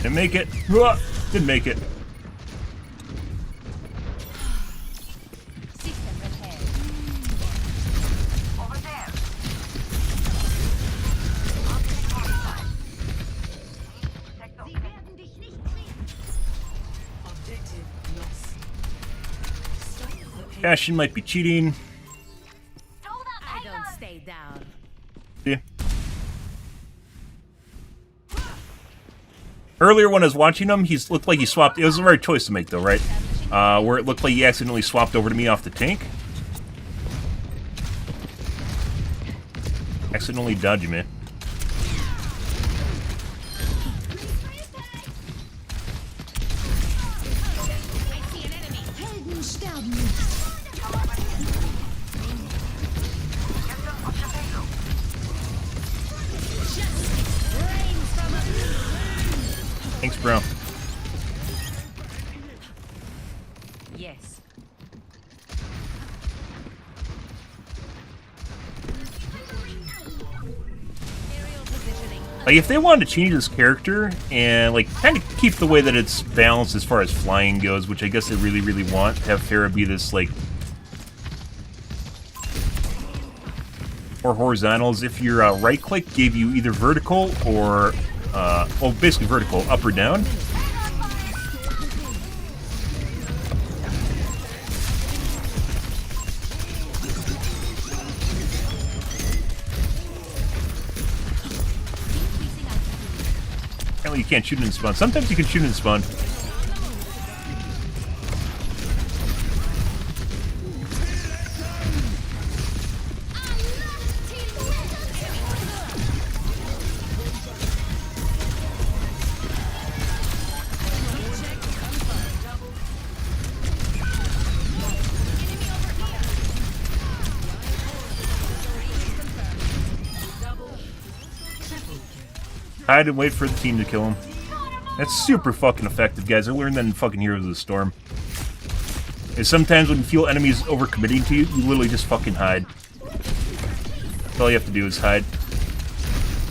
Didn't make it. Didn't make it. System repair. Over there. Protect those things. Objective lost. Stop the pain. Bastion might be cheating. I don't stay down. Yeah. Earlier when I was watching him, he looked like he swapped. It was the right choice to make, though, right? Where it looked like he accidentally swapped over to me off the tank. Accidentally dodging me. I see an enemy. Helden sterben. Get them on your payload. Rain from above. Thanks, bro. Like, if they wanted to change this character and, like, kind of keep the way that it's balanced as far as flying goes, which I guess they really, really want, have Pharah be this, like, or horizontals. If your right-click gave you either vertical or, well, basically vertical, up or down. Apparently you can't shoot it in spawn. Sometimes you can shoot it in spawn. Hide and wait for the team to kill him. That's super fucking effective, guys. I learned that in fucking Heroes of the Storm. And sometimes when you feel enemies overcommitting to you, you literally just fucking hide. That's all you have to do is hide.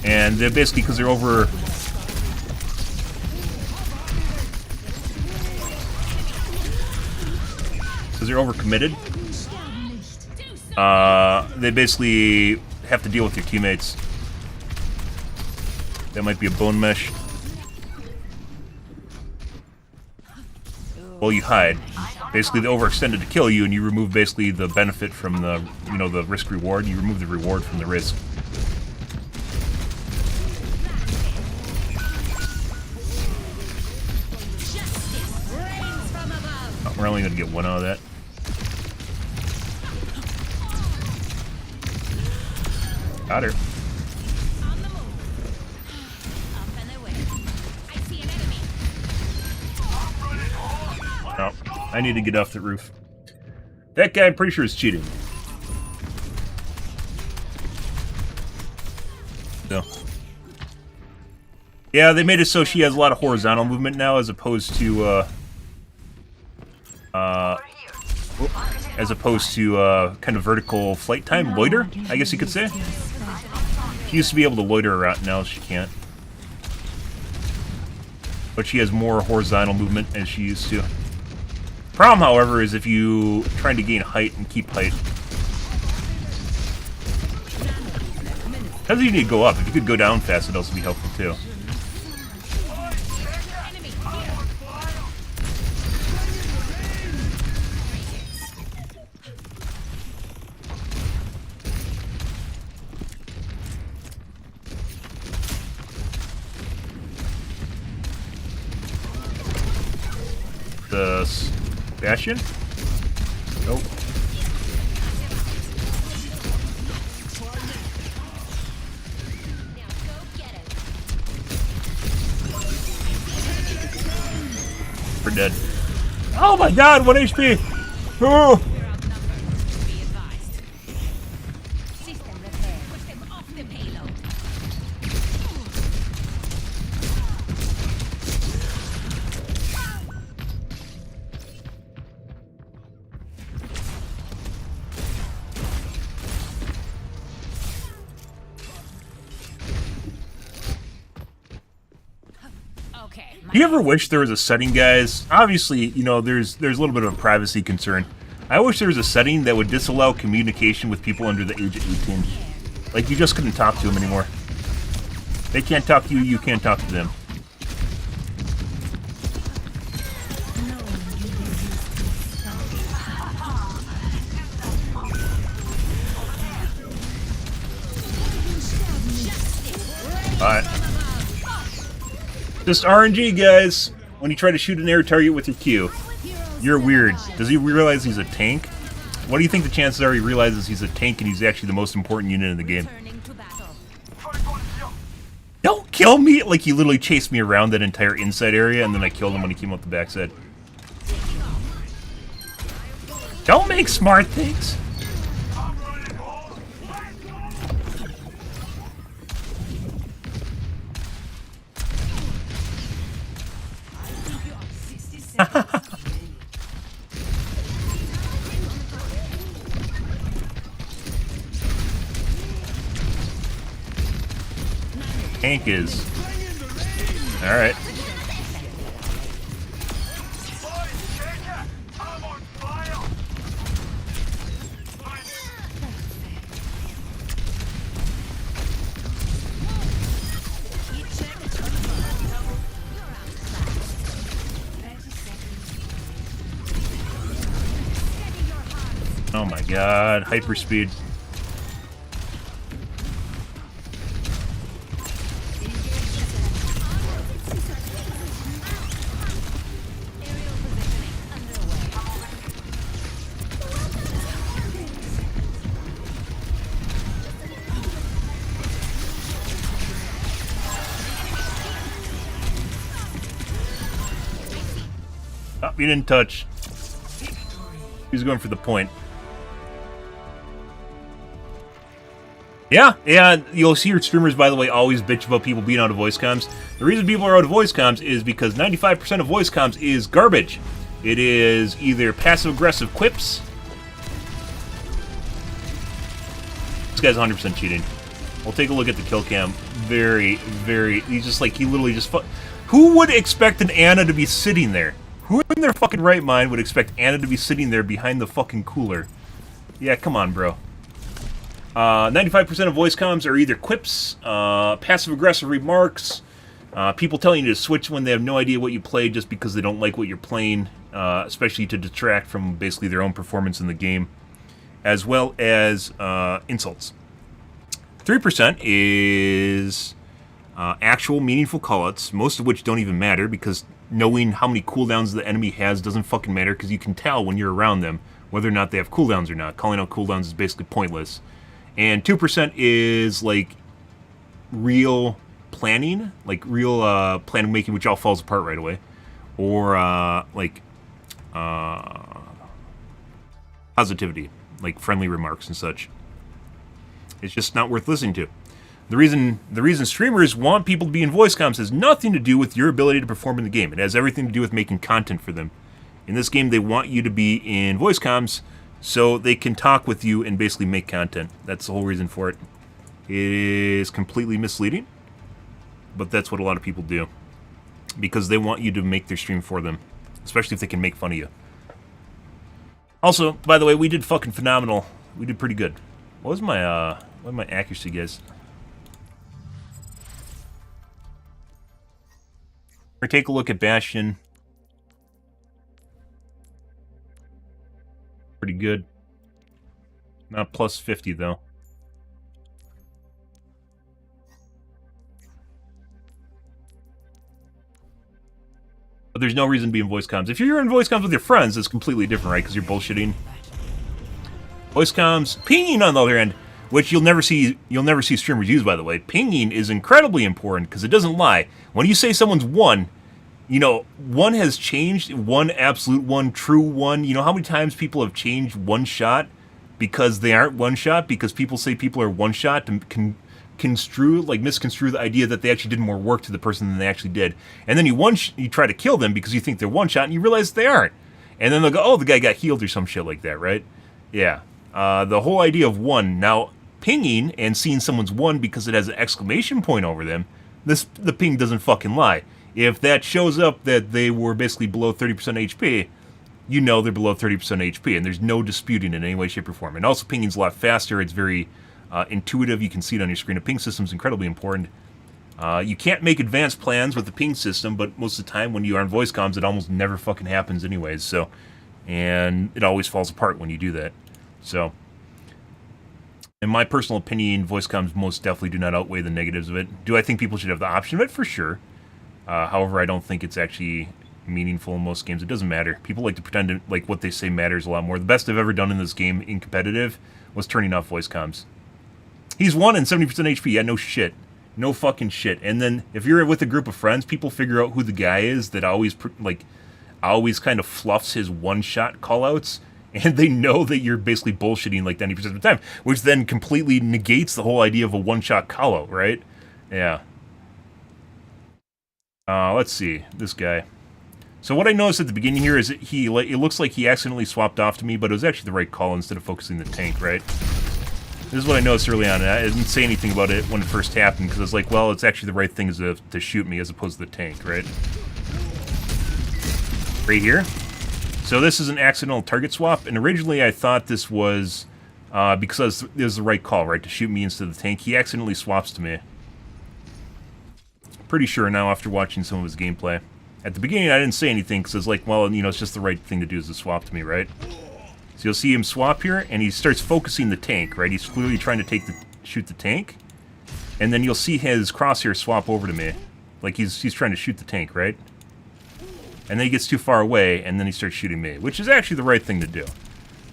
And they're basically, because they're over... Because they're overcommitted, they basically have to deal with your teammates. That might be a bone mesh. Well, you hide. Basically, they overextended to kill you, and you remove basically the benefit from the, you know, the risk reward. You remove the reward from the risk. Oh, we're only going to get one out of that. Got her. No, I need to get off the roof. That guy, I'm pretty sure, is cheating. So. Yeah, they made it so she has a lot of horizontal movement now, as opposed to, kind of vertical flight time. Loiter, I guess you could say. She used to be able to loiter around, now she can't. But she has more horizontal movement as she used to. Problem, however, is if you trying to gain height and keep height. Doesn't you need to go up. If you could go down fast, it'd also be helpful too. The Bastion? Nope. We're dead. Oh my god, 1 HP! Oh! Do you ever wish there was a setting, guys? Obviously, you know, there's a little bit of a privacy concern. I wish there was a setting that would disallow communication with people under the age of 18. Like, you just couldn't talk to them anymore. They can't talk to you, you can't talk to them. Alright. Just RNG, guys. When you try to shoot an air target with your Q. You're weird. Does he realize he's a tank? What do you think the chances are he realizes he's a tank and he's actually the most important unit in the game? Don't kill me! Like, he literally chased me around that entire inside area and then I killed him when he came up the backside. Don't make smart things! tank is. Alright. Boys, check it! I'm on fire! Oh my god, hyperspeed. Oh, he didn't touch. He was going for the point. Yeah, you'll see your streamers, by the way, always bitch about people being out of voice comms. The reason people are out of voice comms is because 95% of voice comms is garbage. It is either passive-aggressive quips. This guy's 100% cheating. We'll take a look at the kill cam. Very, he's just like, he literally just who would expect an Anna to be sitting there? Who in their fucking right mind would expect Anna to be sitting there behind the fucking cooler? Yeah, come on, bro. 95% of voice comms are either quips, passive-aggressive remarks, people telling you to switch when they have no idea what you play just because they don't like what you're playing, especially to detract from basically their own performance in the game, as well as insults. 3% is actual meaningful callouts, most of which don't even matter because knowing how many cooldowns the enemy has doesn't fucking matter because you can tell when you're around them whether or not they have cooldowns or not. Calling out cooldowns is basically pointless. And 2% is, like, real planning, like real plan making, which all falls apart right away. Or, positivity, like friendly remarks and such. It's just not worth listening to. The reason streamers want people to be in voice comms has nothing to do with your ability to perform in the game. It has everything to do with making content for them. In this game, they want you to be in voice comms so they can talk with you and basically make content. That's the whole reason for it. It is completely misleading, but that's what a lot of people do. Because they want you to make their stream for them, especially if they can make fun of you. Also, by the way, we did fucking phenomenal. We did pretty good. What was my accuracy, guys? We're gonna take a look at Bastion. Pretty good. Not plus 50 though. But there's no reason to be in voice comms. If you're in voice comms with your friends, it's completely different, right? Because you're bullshitting. Voice comms, pinging on the other end, which you'll never see streamers use, by the way. Pinging is incredibly important because it doesn't lie. When you say someone's one, you know, one has changed, one absolute one, true one. You know how many times people have changed one shot because they aren't one shot? Because people say people are one shot to misconstrue the idea that they actually did more work to the person than they actually did. And then you try to kill them because you think they're one shot and you realize they aren't. And then they'll go, oh, the guy got healed or some shit like that, right? Yeah. The whole idea of one. Now, pinging and seeing someone's one because it has an exclamation point over them, the ping doesn't fucking lie. If that shows up that they were basically below 30% HP, you know they're below 30% HP, and there's no disputing in any way, shape, or form. And also, pinging's a lot faster. It's very intuitive. You can see it on your screen. A ping system is incredibly important. You can't make advanced plans with the ping system, but most of the time when you are in voice comms, it almost never fucking happens anyways. So, and it always falls apart when you do that. So, in my personal opinion, voice comms most definitely do not outweigh the negatives of it. Do I think people should have the option of it? For sure. However, I don't think it's actually meaningful in most games. It doesn't matter. People like to pretend like what they say matters a lot more. The best I've ever done in this game in competitive was turning off voice comms. He's 1 and 70% HP. Yeah, no shit. No fucking shit. And then if you're with a group of friends, people figure out who the guy is that always kind of fluffs his one-shot callouts, and they know that you're basically bullshitting like 90% of the time, which then completely negates the whole idea of a one-shot callout, right? Yeah. Let's see, this guy. So what I noticed at the beginning here is that it looks like he accidentally swapped off to me, but it was actually the right call instead of focusing the tank, right? This is what I noticed early on, and I didn't say anything about it when it first happened, because I was like, well, it's actually the right thing is to shoot me as opposed to the tank, right? Right here. So this is an accidental target swap, and originally I thought this was, because it was the right call, right, to shoot me instead of the tank. He accidentally swaps to me. Pretty sure now after watching some of his gameplay. At the beginning I didn't say anything, because I was like, well, you know, it's just the right thing to do is to swap to me, right? So you'll see him swap here, and he starts focusing the tank, right? He's clearly trying to shoot the tank. And then you'll see his crosshair swap over to me. Like he's trying to shoot the tank, right? And then he gets too far away, and then he starts shooting me, which is actually the right thing to do.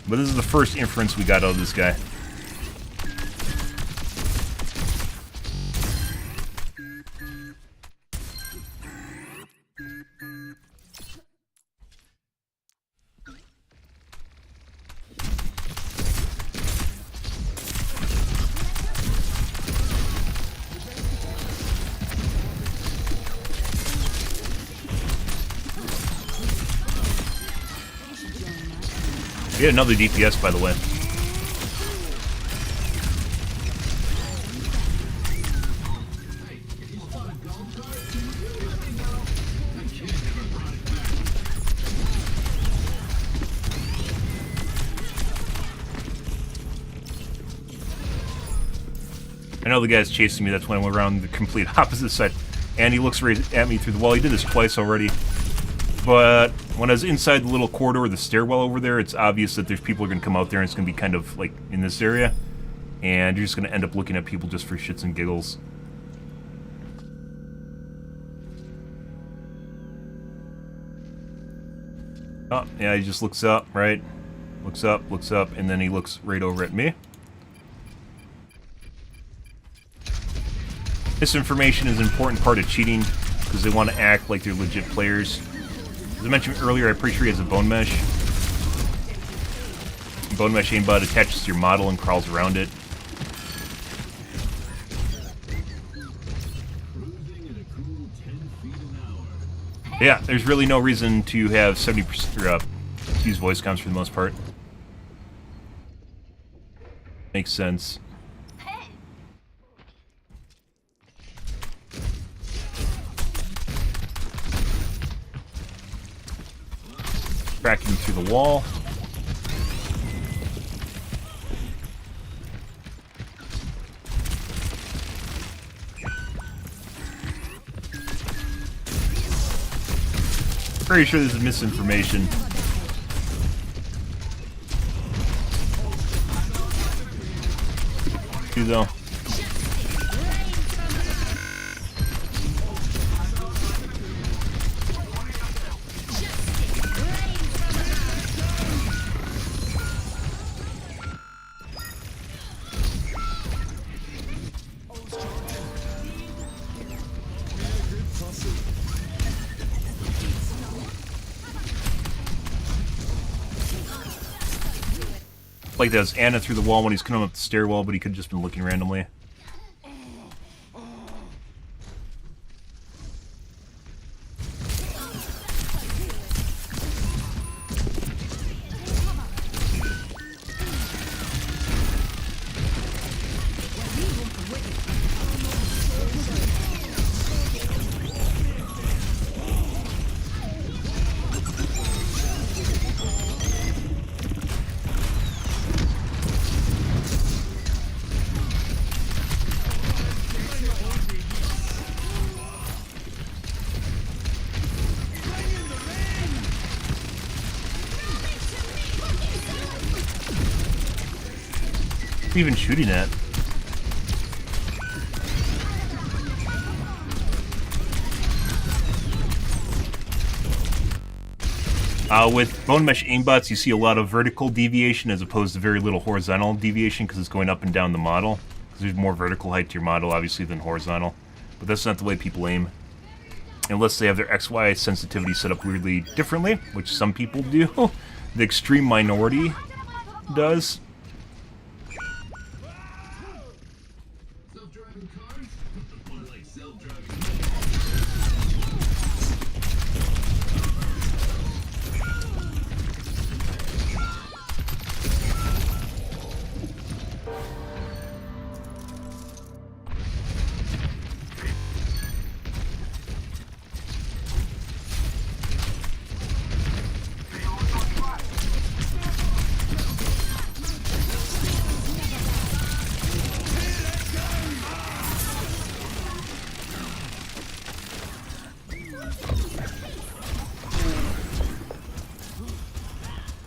But this is the first inference we got out of this guy. We had another DPS, by the way. I know the guy's chasing me, that's when I went around the complete opposite side. And he looks right at me through the wall. He did this twice already. But when I was inside the little corridor, the stairwell over there, it's obvious that there's people are going to come out there, and it's going to be kind of like in this area. And you're just going to end up looking at people just for shits and giggles. Oh, yeah, he just looks up, right? Looks up, and then he looks right over at me. This information is an important part of cheating, because they want to act like they're legit players. As I mentioned earlier, I'm pretty sure he has a bone mesh. Bone mesh aimbot attaches to your model and crawls around it. Yeah, there's really no reason to have 70% or use voice comms for the most part. Makes sense. Cracking through the wall. Pretty sure this is misinformation. Though. Like that was Anna through the wall when he's coming up the stairwell, but he could have just been looking randomly. Even shooting at? With bone mesh aimbots, you see a lot of vertical deviation as opposed to very little horizontal deviation because it's going up and down the model. Because there's more vertical height to your model, obviously, than horizontal. But that's not the way people aim. Unless they have their XY sensitivity set up weirdly differently, which some people do. The extreme minority does.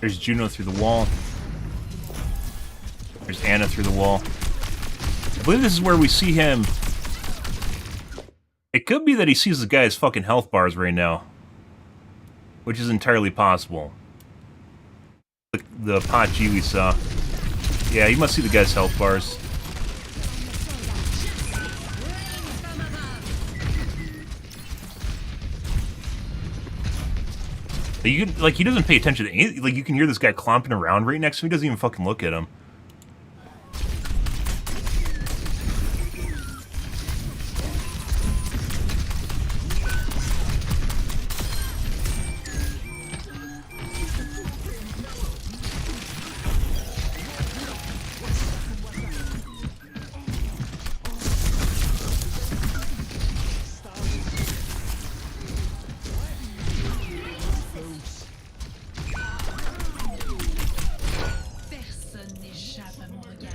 There's Juno through the wall. There's Anna through the wall. I believe this is where we see him. It could be that he sees the guy's fucking health bars right now. Which is entirely possible. The pot G we saw. Yeah, he must see the guy's health bars. You can, like, he doesn't pay attention to anything. Like, you can hear this guy clomping around right next to him. He doesn't even fucking look at him. Personne n'échappe à mon regard.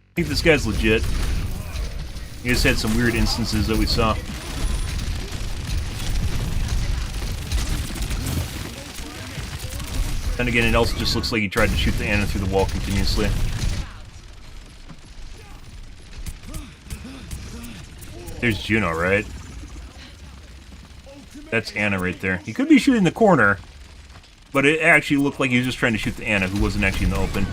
I think this guy's legit. He just had some weird instances that we saw. Then again, it also just looks like he tried to shoot the Anna through the wall continuously. There's Juno, right? That's Anna right there. He could be shooting the corner, but it actually looked like he was just trying to shoot the Anna, who wasn't actually in the open.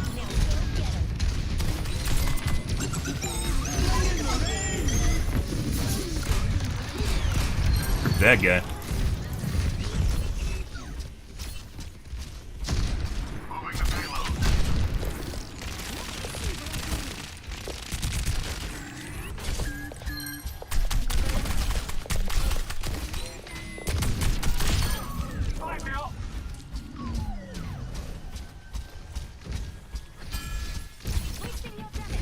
That guy. Moving the payload. Find me up. Wasting your damage.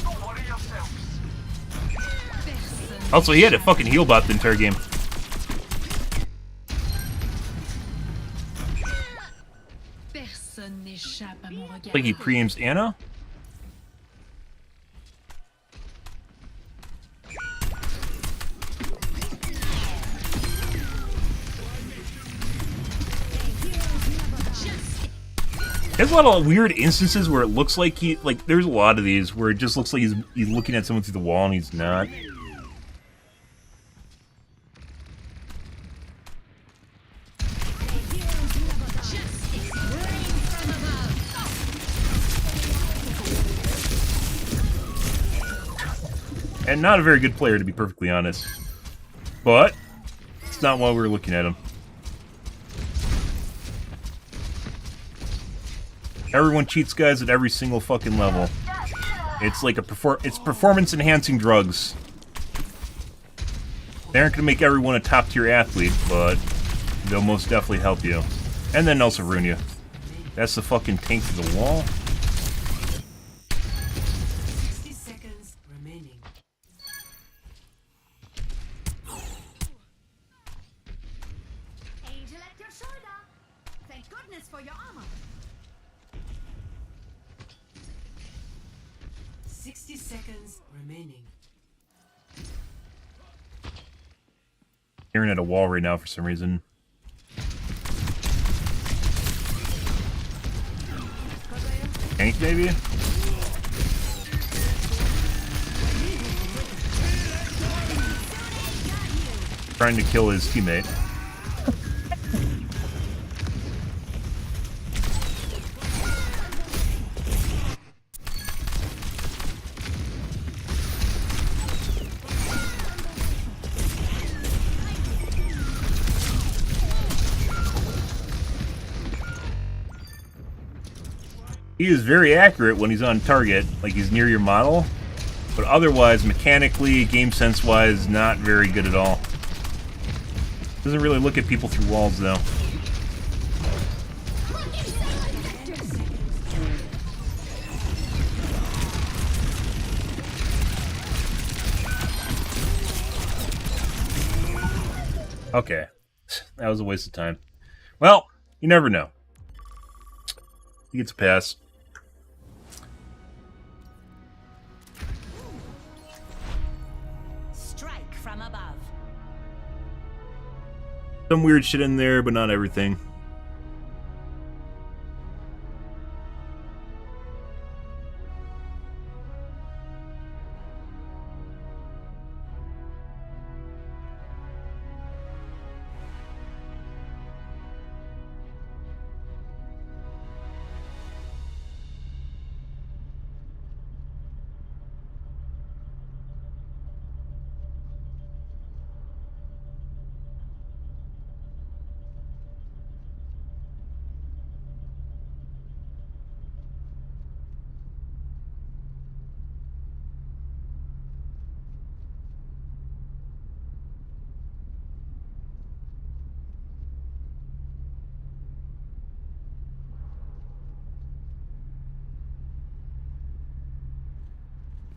Don't worry yourselves. Also, he had a fucking heal bot the entire game. Personne n'échappe à mon regard. Like he pre-aims Anna? There's a lot of weird instances where it looks like he, like, there's a lot of these where it just looks like he's looking at someone through the wall and he's not. And not a very good player, to be perfectly honest. But it's not while we were looking at him. Everyone cheats, guys, at every single fucking level. It's like it's performance-enhancing drugs. They aren't gonna make everyone a top-tier athlete, but they'll most definitely help you. And then also ruin you. That's the fucking tank to the wall. 60 seconds remaining. Angel at your shoulder. Thank goodness for your armor. 60 seconds remaining. Staring at a wall right now for some reason. Tank, maybe? Trying to kill his teammate. He is very accurate when he's on target, like he's near your model, but otherwise, mechanically, game sense-wise, not very good at all. Doesn't really look at people through walls, though. Okay. That was a waste of time. Well, you never know. He gets a pass. Strike from above. Some weird shit in there, but not everything.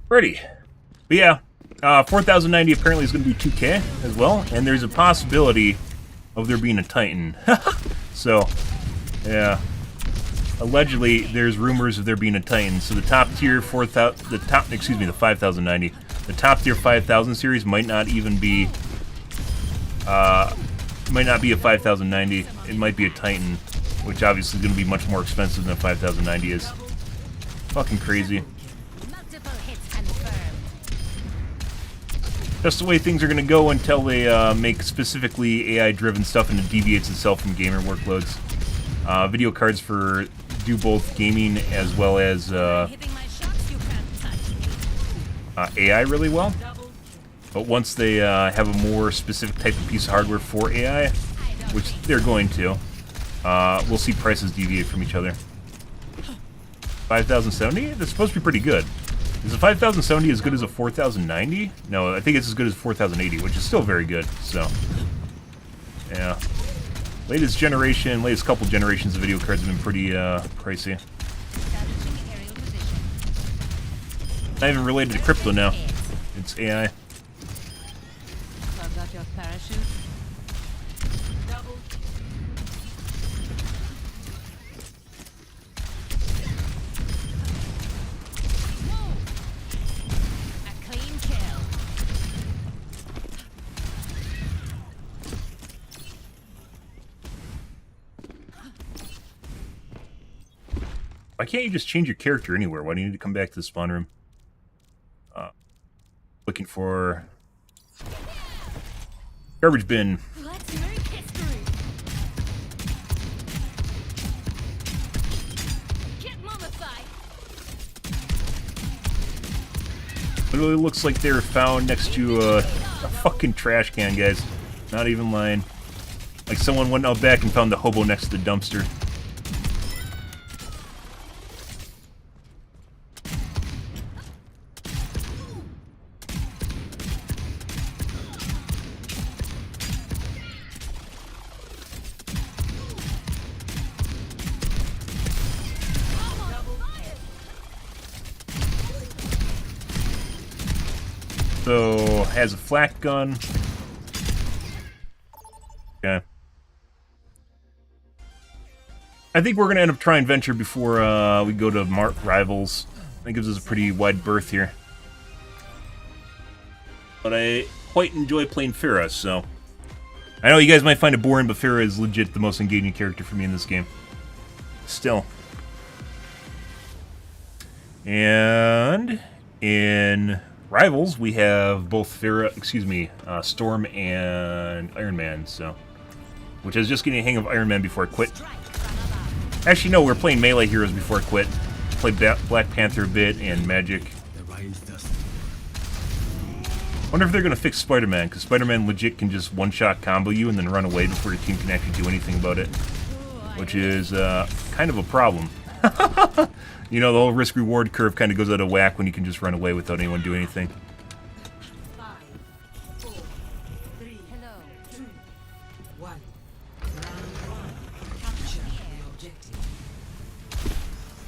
Pretty. But yeah, 4090 apparently is going to be 2K as well, and there's a possibility of there being a Titan. So, yeah. Allegedly, there's rumors of there being a Titan. So the top tier 4000, the 5090, the top tier 5000 series might not even be, might not be a 5090. It might be a Titan, which obviously is going to be much more expensive than 5090 is. Fucking crazy. That's the way things are going to go until they make specifically AI-driven stuff and it deviates itself from gamer workloads. Video cards for do both gaming as well as AI really well. But once they have a more specific type of piece of hardware for AI, which they're going to, we'll see prices deviate from each other. 5070? That's supposed to be pretty good. Is a 5070 as good as a 4090? No, I think it's as good as 4080, which is still very good, so. Yeah. Latest couple generations of video cards have been pretty pricey. Not even related to crypto now. It's AI. Got your parachute. Why can't you just change your character anywhere? Why do you need to come back to the spawn room? Looking for garbage bin. Let's make history. Get mummified. Literally looks like they were found next to a fucking trash can, guys. Not even lying. Like someone went out back and found the hobo next to the dumpster. So, has a flak gun. Okay. I think we're going to end up trying Venture before we go to Rivals. That gives us a pretty wide berth here. But I quite enjoy playing Farah, so. I know you guys might find it boring, but Farah is legit the most engaging character for me in this game. Still. And in Rivals, we have both Storm and Iron Man, so. Which I was just getting a hang of Iron Man before I quit. Actually, no, we're playing melee heroes before I quit. Played Black Panther a bit and Magic. Wonder if they're going to fix Spider-Man, because Spider-Man legit can just one-shot combo you and then run away before your team can actually do anything about it. Which is kind of a problem. You know, the whole risk-reward curve kind of goes out of whack when you can just run away without anyone doing anything. 5, 4, 3, Hello. 2, 1. Round 1. Capture the objective.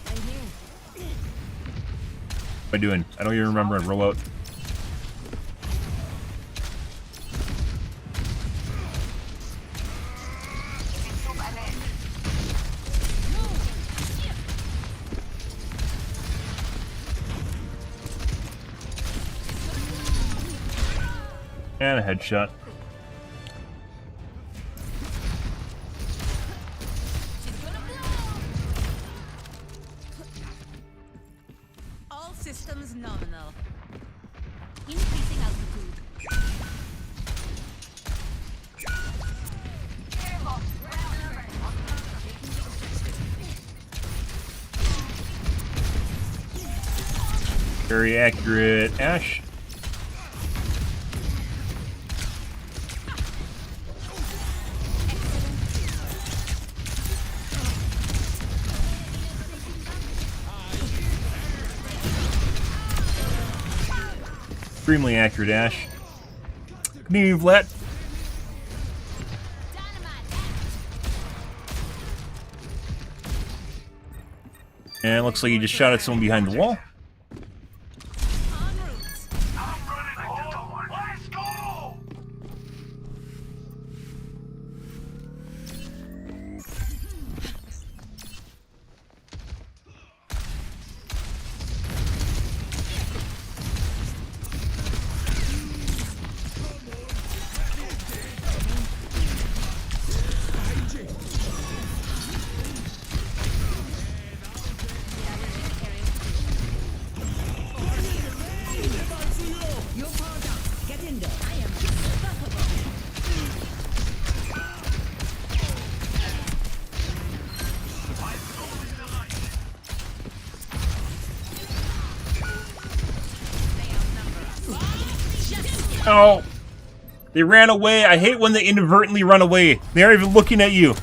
I'm here. What am I doing? I don't even remember. I roll out. And a headshot. All systems nominal. Increasing altitude. Very accurate, Ash. Extremely accurate, Ash. Good evening, Vlad. And it looks like you just shot at someone behind the wall. I'm running home. Let's go! You're powered up. Get in there. I am unstoppable. Oh, they ran away. I hate when they inadvertently run away. They aren't even looking at you.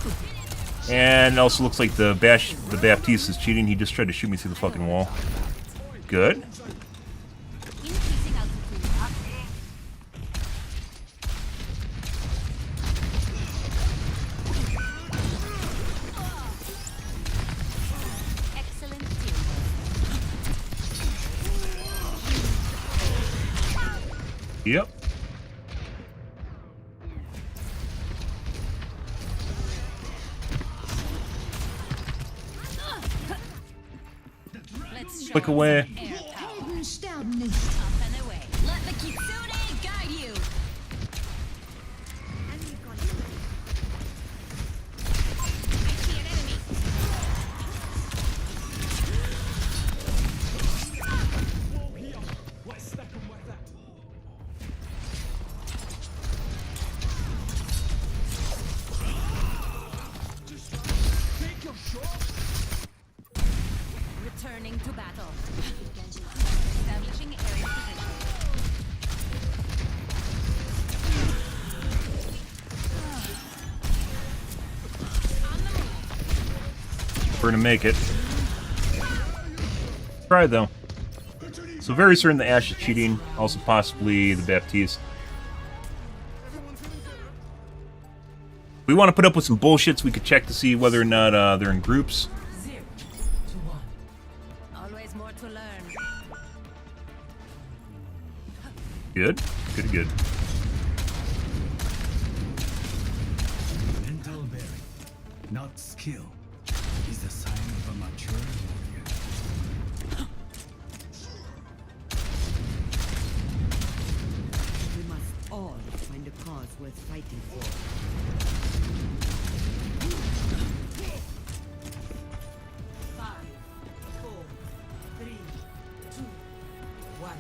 And it also looks like the Baptiste is cheating. He just tried to shoot me through the fucking wall. Good. Increasing altitude. Excellent teamwork. Yep. Let's show Click away. some air power. Up and away. Let the kitsune guide you. I see an enemy. Whoa, here. Let's stick 'em with it. Just take your shot. Returning to battle. Establishing area position. We're gonna make it. Try though. So very certain the Ash is cheating. Also possibly the Baptiste. We want to put up with some bullshit so we could check to see whether or not they're in groups. 0 to 1. Always more to learn. Good. Good. Mental bearing, not skill, is the sign of a mature warrior. We must all find a cause worth fighting for. Five, 4, 3, 2, 1.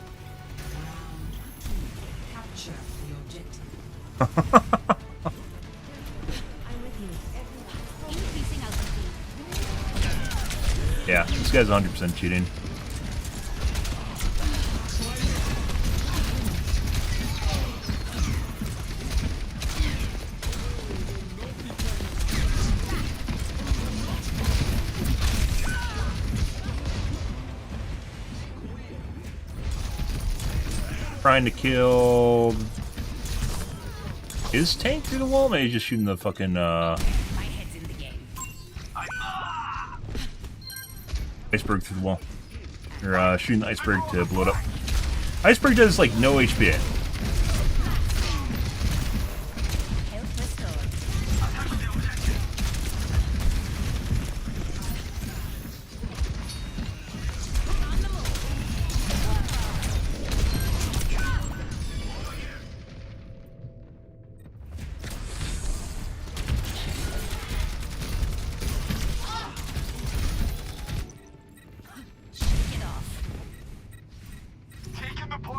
Round 2. Capture the objective. I'm with you. Increasing altitude. Yeah, this guy's 100% cheating. Trying to kill his tank through the wall? Maybe he's just shooting the fucking My head's in the game. iceberg through the wall. Or shooting the iceberg to blow it up. Iceberg does like no HP. Health restored.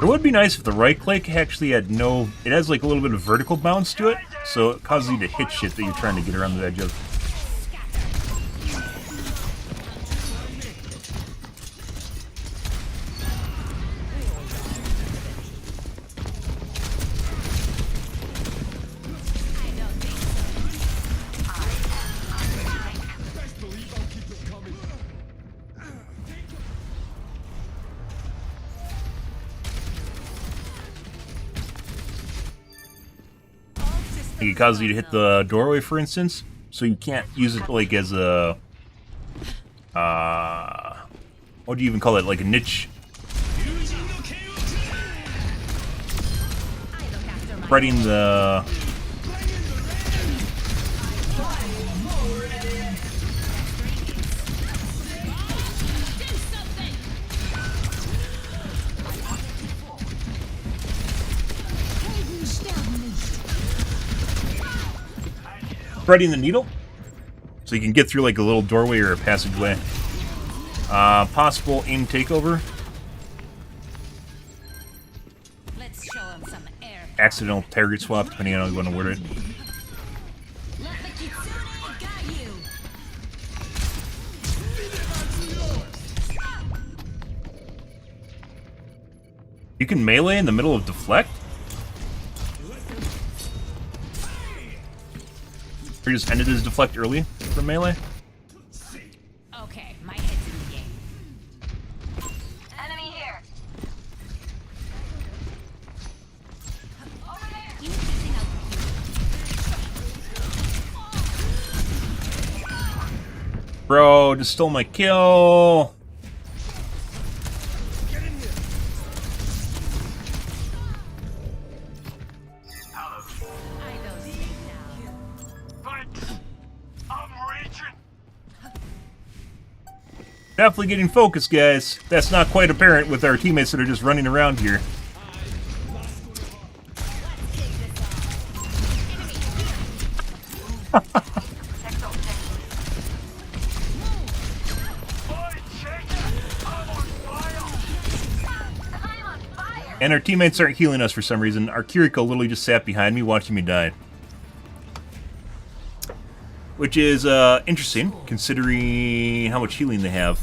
It would be nice if the right click actually had no... It has like a little bit of vertical bounce to it, so it causes you to hit shit that you're trying to get around the edge of. It causes you to hit the doorway, for instance, so you can't use it like as a what do you even call it? Like a niche. Spreading the needle, so you can get through like a little doorway or a passageway. Possible aim takeover. Let's show him some air. Accidental target swap, depending on how you want to word it. Let the kitsune guide you. You can melee in the middle of deflect? Or just ended his deflect early for melee? Okay, my head's in the game. Enemy here. Over there. Increasing altitude. Bro, just stole my kill. I don't see now. Thanks. I'm reaching. Definitely getting focused, guys. That's not quite apparent with our teammates that are just running around here. And our teammates aren't healing us for some reason. Our Kiriko literally just sat behind me watching me die. Which is interesting, considering how much healing they have.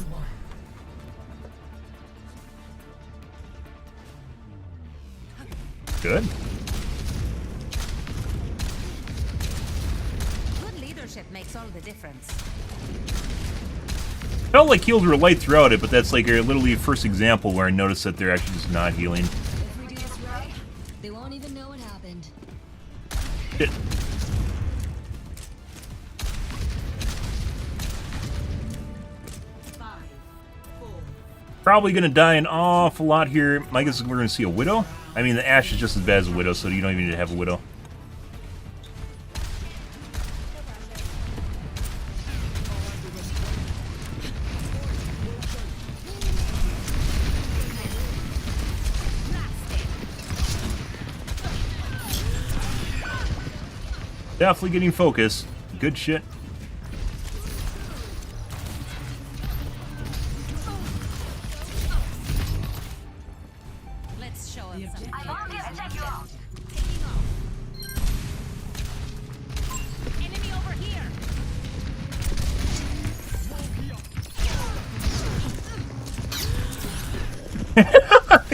Good. Good leadership makes all the difference. Felt like heals were light throughout it, but that's like our literally first example where I noticed that they're actually just not healing. If we do this right, they won't even know what happened. Shit. Probably gonna die an awful lot here. My guess is we're gonna see a Widow. I mean, the Ashe is just as bad as a Widow, so you don't even need to have a Widow. Definitely getting focused. Good shit. Let's show him some I won't get to take you out. taking off. Enemy over here.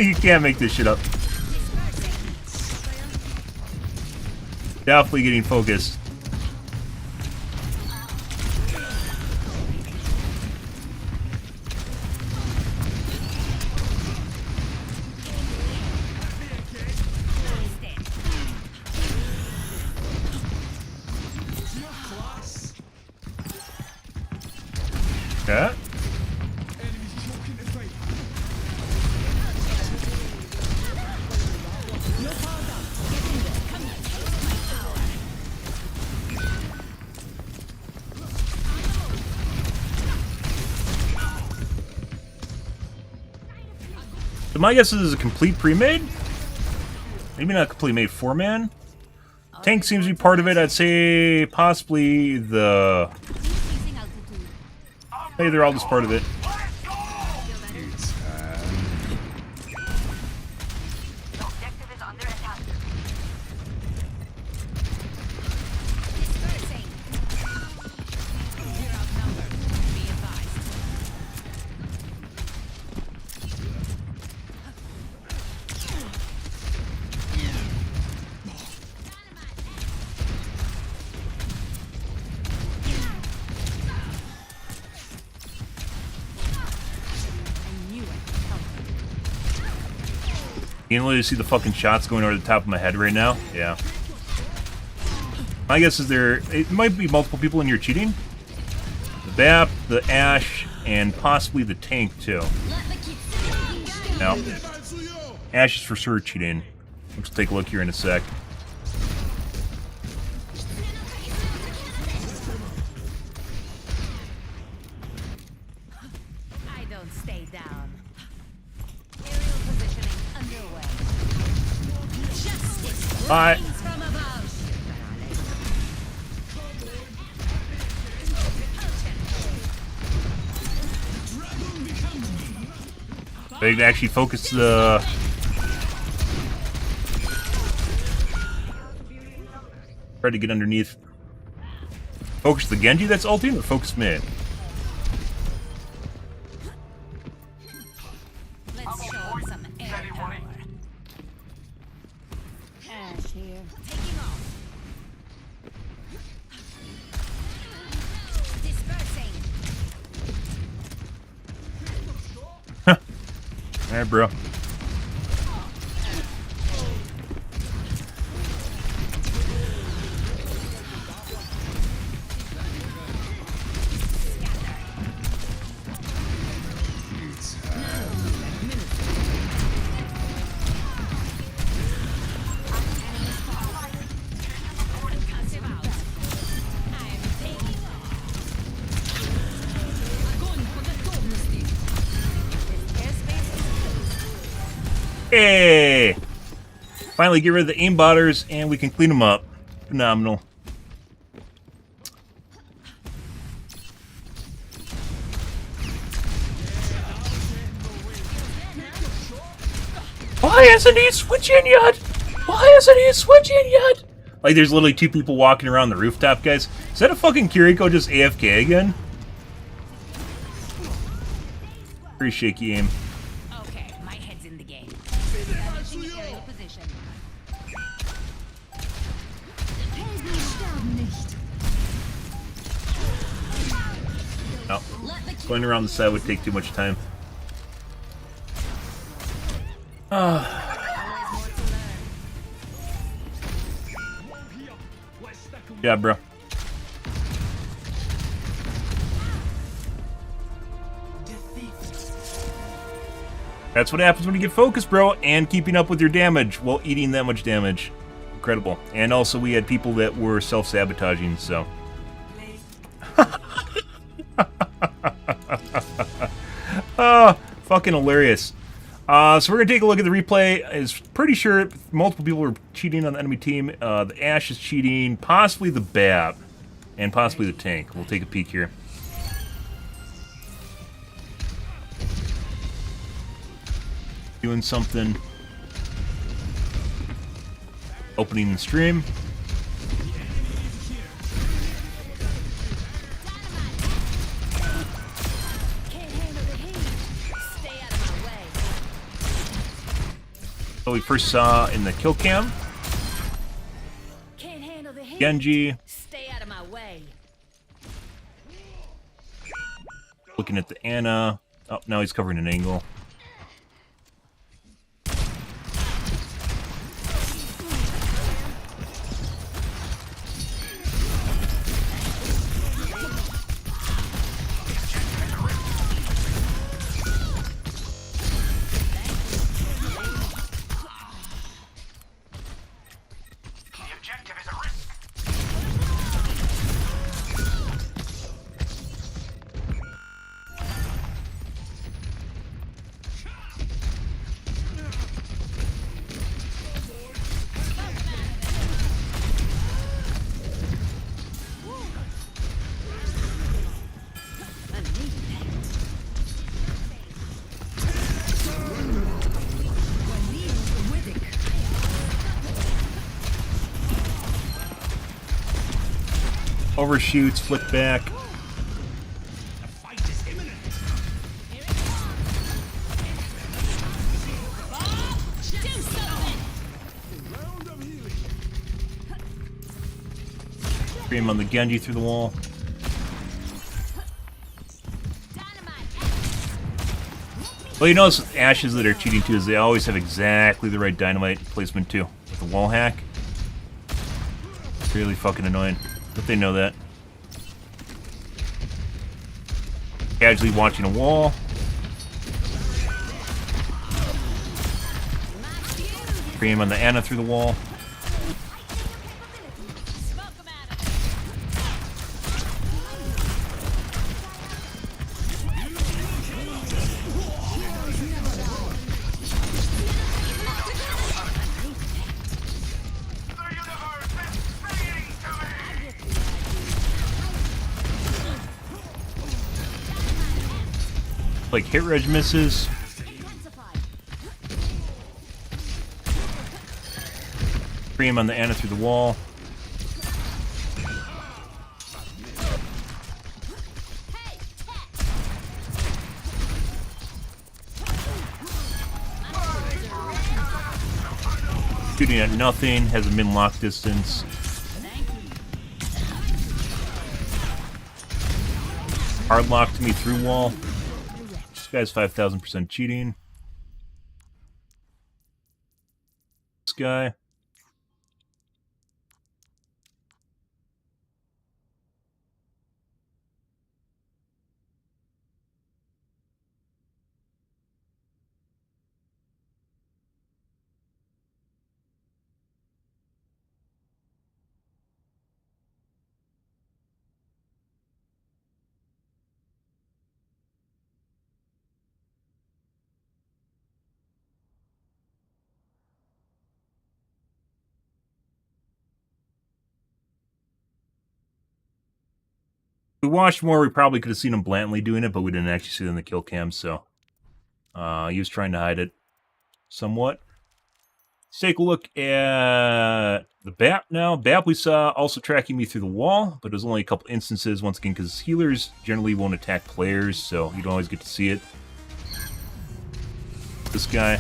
You can't make this shit up. Definitely getting focused. Okay. So my guess is a complete pre-made? Maybe not complete made 4-man? Tank seems to be part of it. I'd say possibly the... Maybe they're all just part of it. Objective is under attack. You can literally see the fucking shots going over the top of my head right now. Yeah. My guess is it might be multiple people in here cheating. The BAP, the Ash, and possibly the tank too. Now, Ash is for sure cheating. Let's take a look here in a sec. I don't stay down. Aerial positioning underway. Justice Bye. reigns from above. They actually focus the... Try to get underneath. Focus the Genji that's ulting or focus mid? Let's show him some air power. Ash here. Taking off. Dispersing. Alright, bro. Concussive out. I'm taking off. This airspace is Hey! Finally get rid of the aimbotters and we can clean them up. Phenomenal. Why hasn't he switching yet? Why hasn't he switching yet? Like there's literally two people walking around the rooftop, guys. Is that a fucking Kiriko just AFK again? Pretty shaky aim. okay. My head's in the game. Establishing aerial position. No. Going around the side would take too much time. Yeah, bro. That's what happens when you get focused, bro, and keeping up with your damage while eating that much damage. Incredible. And also we had people that were self-sabotaging, so... Oh, fucking hilarious. So we're going to take a look at the replay. It's pretty sure multiple people were cheating on the enemy team. The Ash is cheating, possibly the BAP, and possibly the tank. We'll take a peek here. Doing something. Opening the stream. Can't handle the heat. Stay out of my way. So we first saw in the kill cam. Can't handle the heat. Genji Stay out of my way. looking at the Ana. Oh, now he's covering an angle. Overshoots, flick back. Scream on the Genji through the wall. Well, you notice with Ashes that are cheating too is they always have exactly the right dynamite placement too. With the wall hack. It's really fucking annoying. But they know that. Casually watching a wall. Scream on the Ana through the wall. Like hit reg misses. Scream on the Ana through the wall. Shooting at nothing, has a min-lock distance. Hard lock to me through wall. This guy's 5,000% cheating. This guy. If we watched more, we probably could have seen him blatantly doing it, but we didn't actually see it in the kill cam, so he was trying to hide it somewhat. Let's take a look at the BAP now. BAP we saw also tracking me through the wall, but it was only a couple instances, once again, because healers generally won't attack players, so you don't always get to see it. This guy.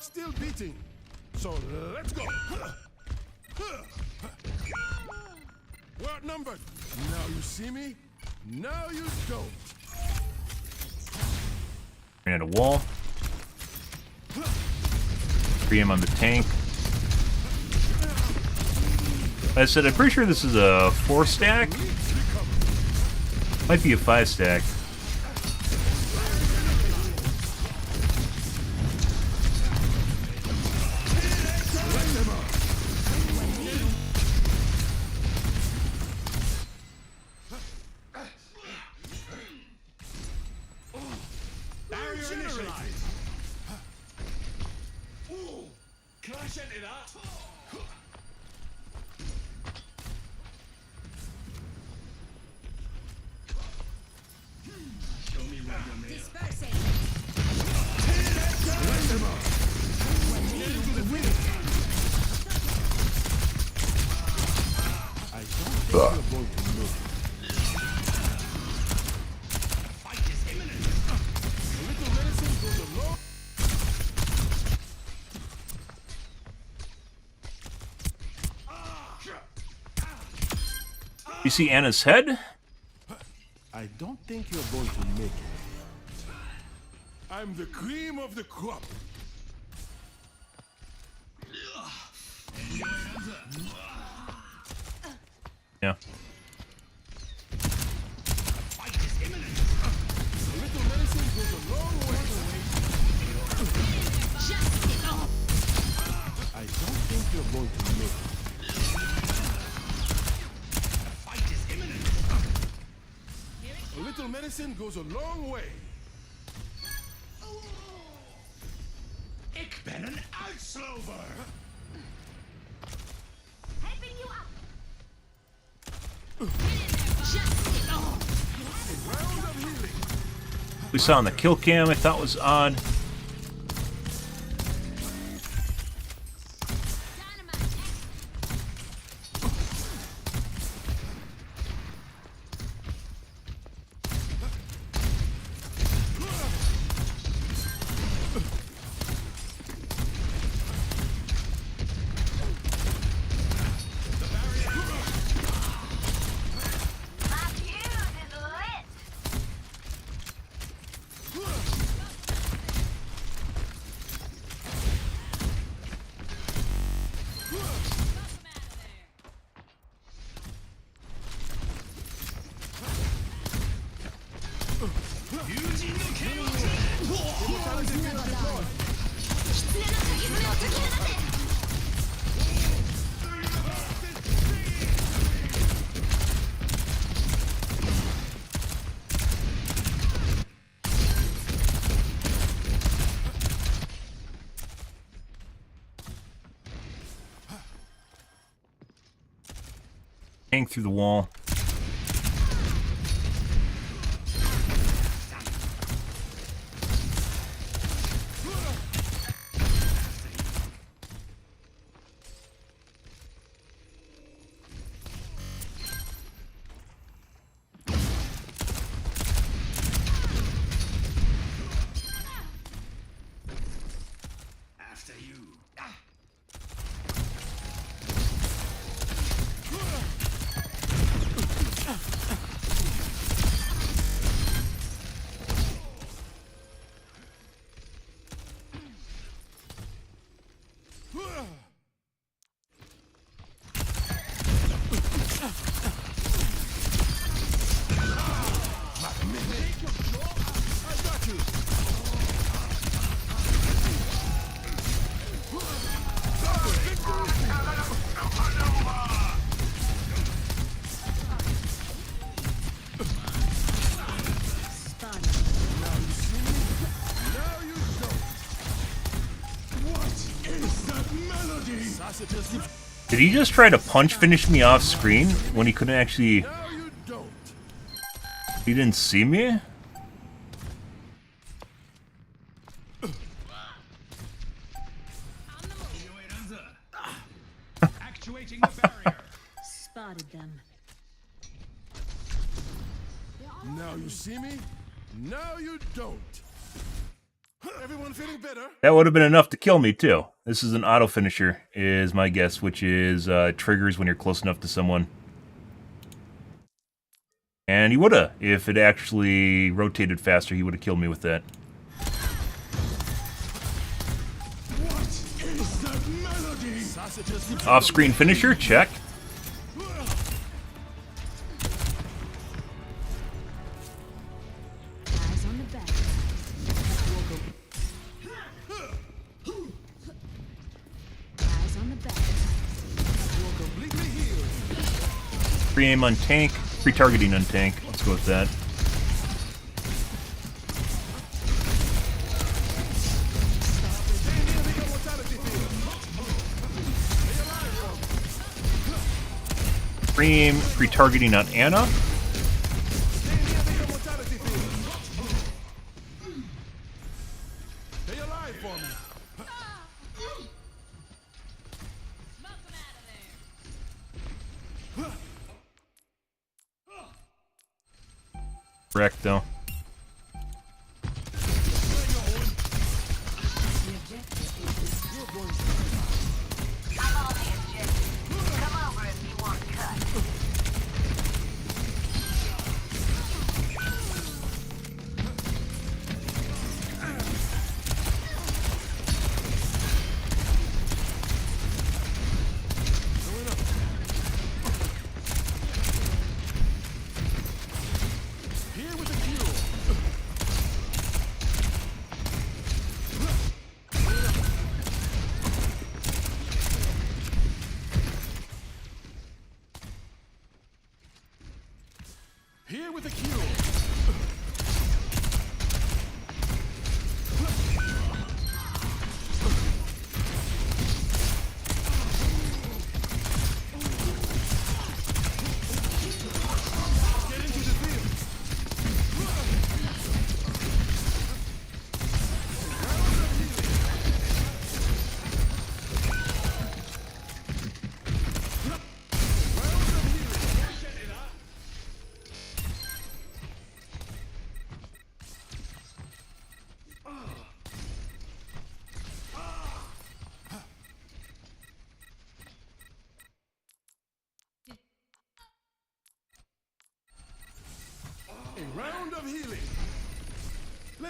Still beating, so let's go. We're outnumbered. Now you see me, now you don't. Ran at a wall. 3M on the tank. Like I said, I'm pretty sure this is a 4 stack. Might be a 5 stack. You see Anna's head? I don't think you're going to make it. I'm the cream of the crop. Yeah. A little medicine goes a long way. I don't think you're going to make it. A little medicine goes a long way. Helping you up. We saw on the kill cam, I thought was odd. Hang through the wall. After you. Did he just try to punch finish me off screen when he couldn't actually... Now you don't. He didn't see me? Actuating the barrier. Spotted them. Now you see me. Now you don't. Everyone feeling better? That would have been enough to kill me, too. This is an auto finisher, is my guess, which is triggers when you're close enough to someone. And he would have. If it actually rotated faster, he would have killed me with that. What is that melody? Off-screen finisher, check. Eyes on the back. Eyes on the back. Completely healed. Free aim on tank, free targeting on tank. Let's go with that. Free aim, free targeting on Anna. Stay alive for me. Wrecked though. Here with the fuel. Here with the cue.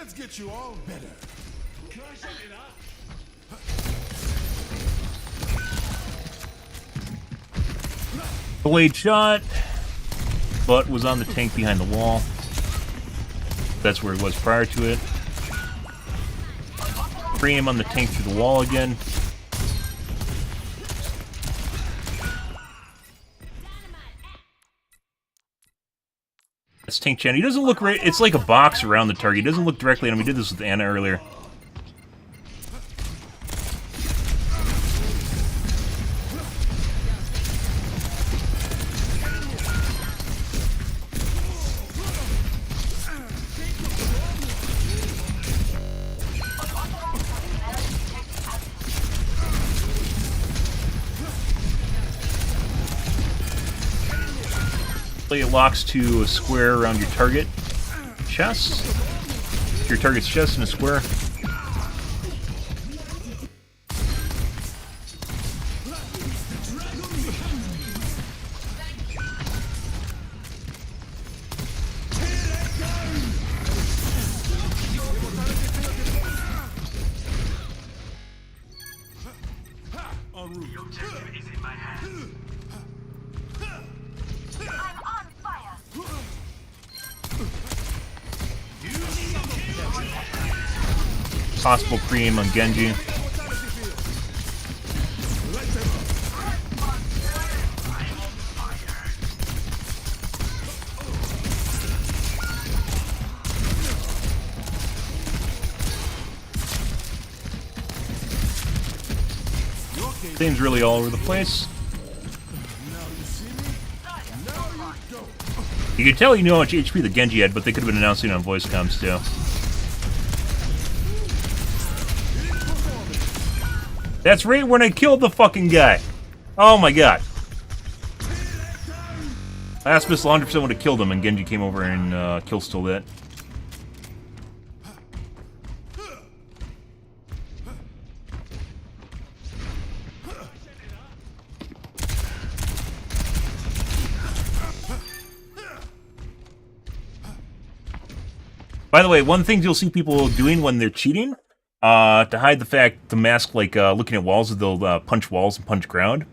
Let's get you all better. Blade shot, but was on the tank behind the wall. That's where he was prior to it. Free him on the tank through the wall again. That's tank channel. He doesn't look right. It's like a box around the target. He doesn't look directly at him. We did this with Anna earlier. It locks to a square around your target chest. Your target's chest and a square. The objective is in my hands. Possible pre-aim on Genji. Things really all over the place. You can tell you know how much HP the Genji had, but they could have been announcing it on voice comms too. That's right when I killed the fucking guy. Oh my god. Last missile 100% would have killed him, and Genji came over and kill stole that. By the way, one thing you'll see people doing when they're cheating, to hide the fact, to mask, like, looking at walls, they'll punch walls and punch ground.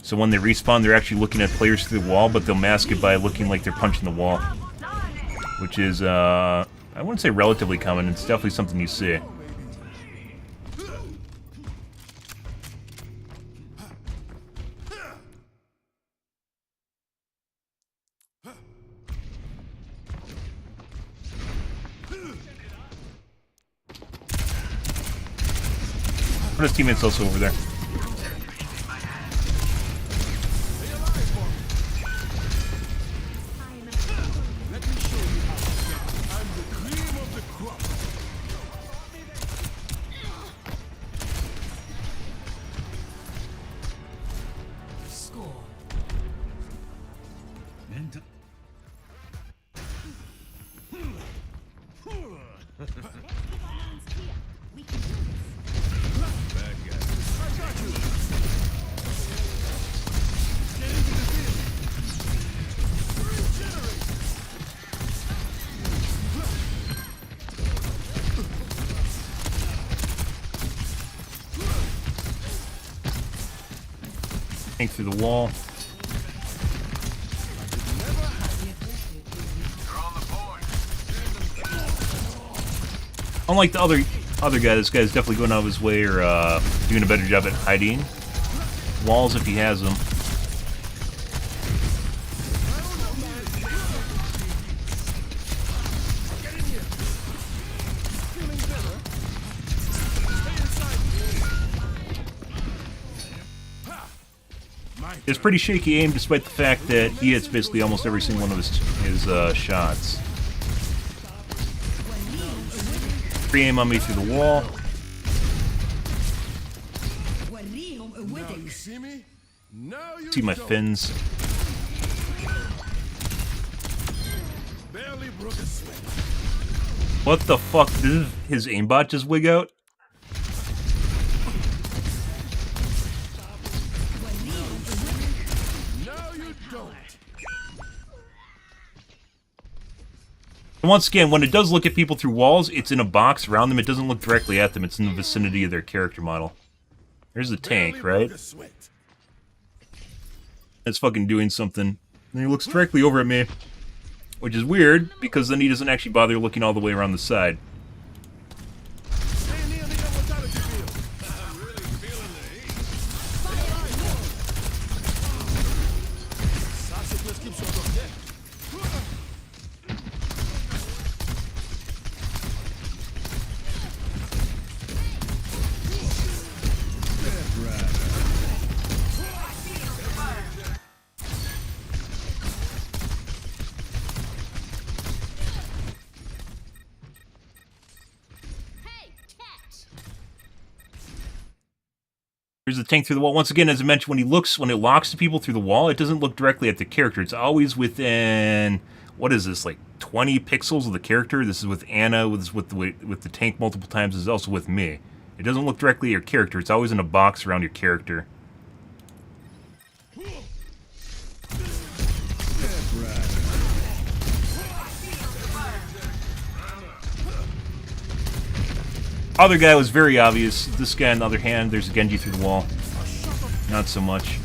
So when they respawn, they're actually looking at players through the wall, but they'll mask it by looking like they're punching the wall. Which is, I wouldn't say relatively common, it's definitely something you see. But his teammate's also over there. Tank through the wall. Unlike the other guy, this guy's definitely going out of his way or doing a better job at hiding walls if he has them. It's pretty shaky aim, despite the fact that he hits basically almost every single one of his shots. Free aim on me through the wall. Now you see me? Now you See my don't. fins. Barely broke a sweat. What the fuck? Did his aimbot just wig out? Now you don't. And once again, when it does look at people through walls, it's in a box around them. It doesn't look directly at them. It's in the vicinity of their character model. There's the tank, right? It's fucking doing something. And he looks directly over at me. Which is weird, because then he doesn't actually bother looking all the way around the side. Here's the tank through the wall. Once again, as I mentioned, when it locks to people through the wall, it doesn't look directly at the character. It's always within, what is this, like 20 pixels of the character? This is with Anna, with the tank multiple times. This is also with me. It doesn't look directly at your character. It's always in a box around your character. Other guy was very obvious. This guy, on the other hand, there's a Genji through the wall. Not so much.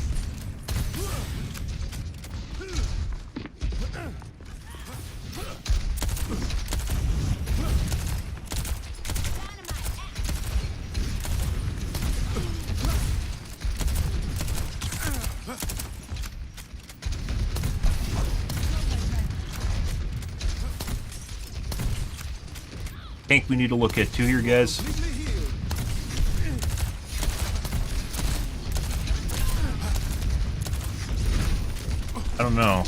Tank we need to look at too here, guys. I don't know.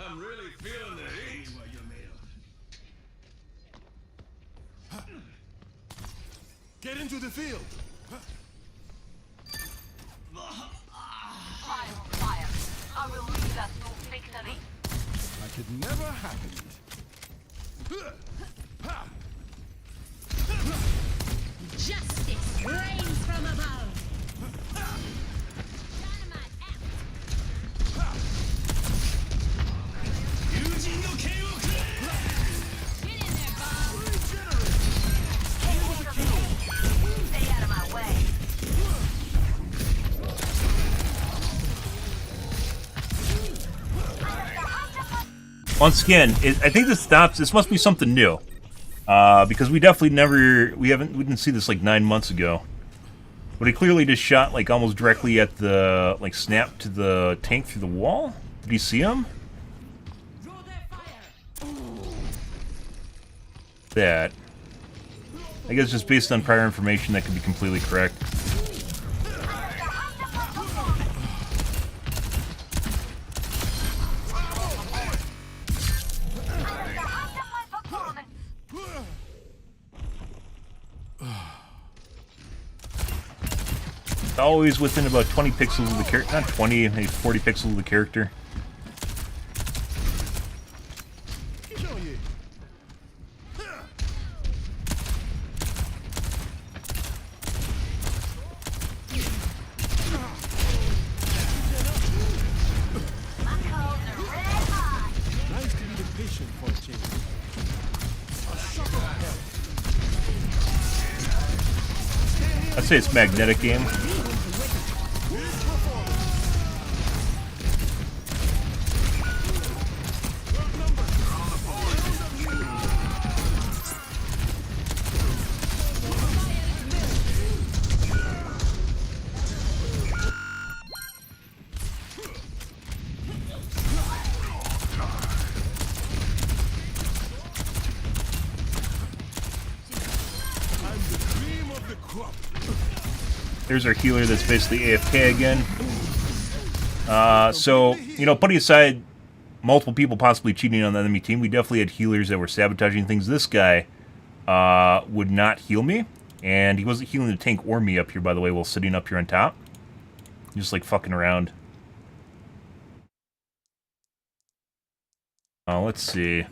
I'm really feeling the heat. Get into the field. Fire. I will lead us to victory. Like it never happened. Justice reigns from above. Once again, I think this stops. This must be something new, because we definitely we didn't see this like 9 months ago. But he clearly just shot like almost directly at the snap to the tank through the wall. Did he see him? That, I guess, just based on prior information, that could be completely correct. Always within about 20 pixels of the character. Not 20, maybe 40 pixels of the character. I'd say it's magnetic game. There's our healer that's basically AFK again. So, you know, putting aside multiple people possibly cheating on the enemy team, we definitely had healers that were sabotaging things. This guy would not heal me, and he wasn't healing the tank or me up here, by the way, while sitting up here on top. Just like fucking around. Let's see.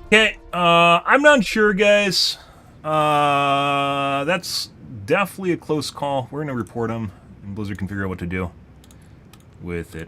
Okay, I'm not sure, guys. That's definitely a close call. We're gonna report them, and Blizzard can figure out what to do with it.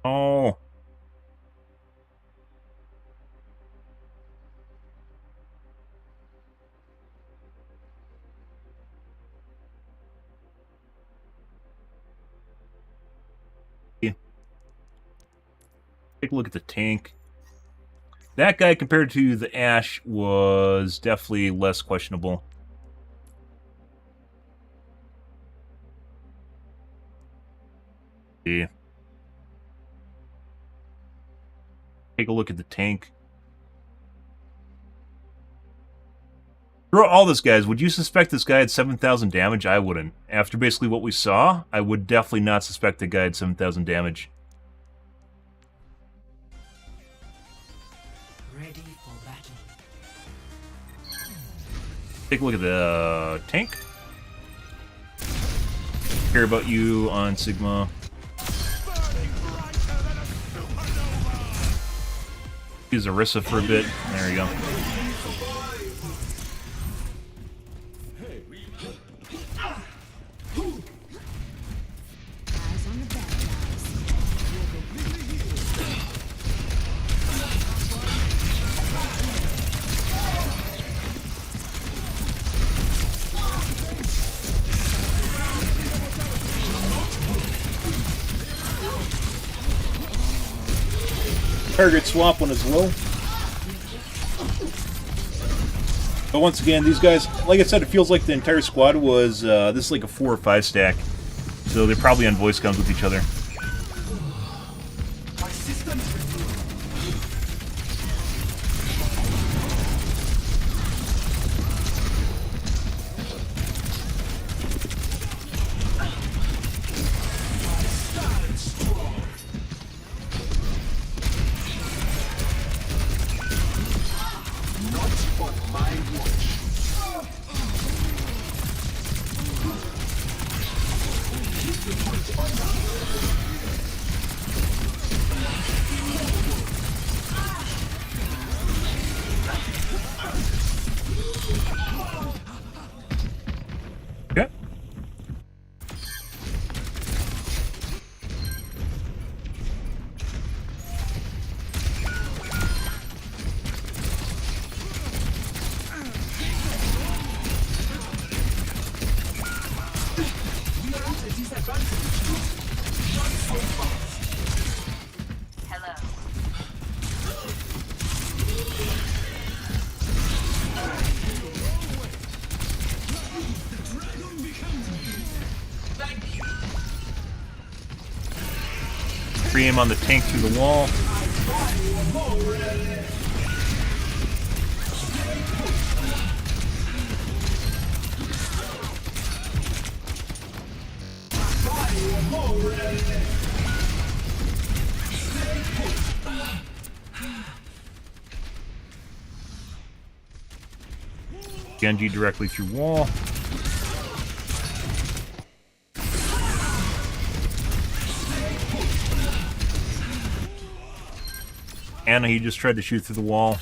Oh. Take a look at the tank. That guy, compared to the Ash, was definitely less questionable. Yeah. Take a look at the tank. Throughout all this, guys, would you suspect this guy had 7,000 damage? I wouldn't. After basically what we saw, I would definitely not suspect the guy had 7,000 damage. Ready for battle. Take a look at the tank. Care about you on Sigma. Use Orisa for a bit. There you go. Eyes on the bad guys. Target swap when it's low. But once again, these guys, like I said, it feels like the entire squad was, this is like a 4 or 5 stack. So they're probably on voice comms with each other. Okay. Free aim on the tank through the wall. Genji directly through wall. Anna, he just tried to shoot through the wall.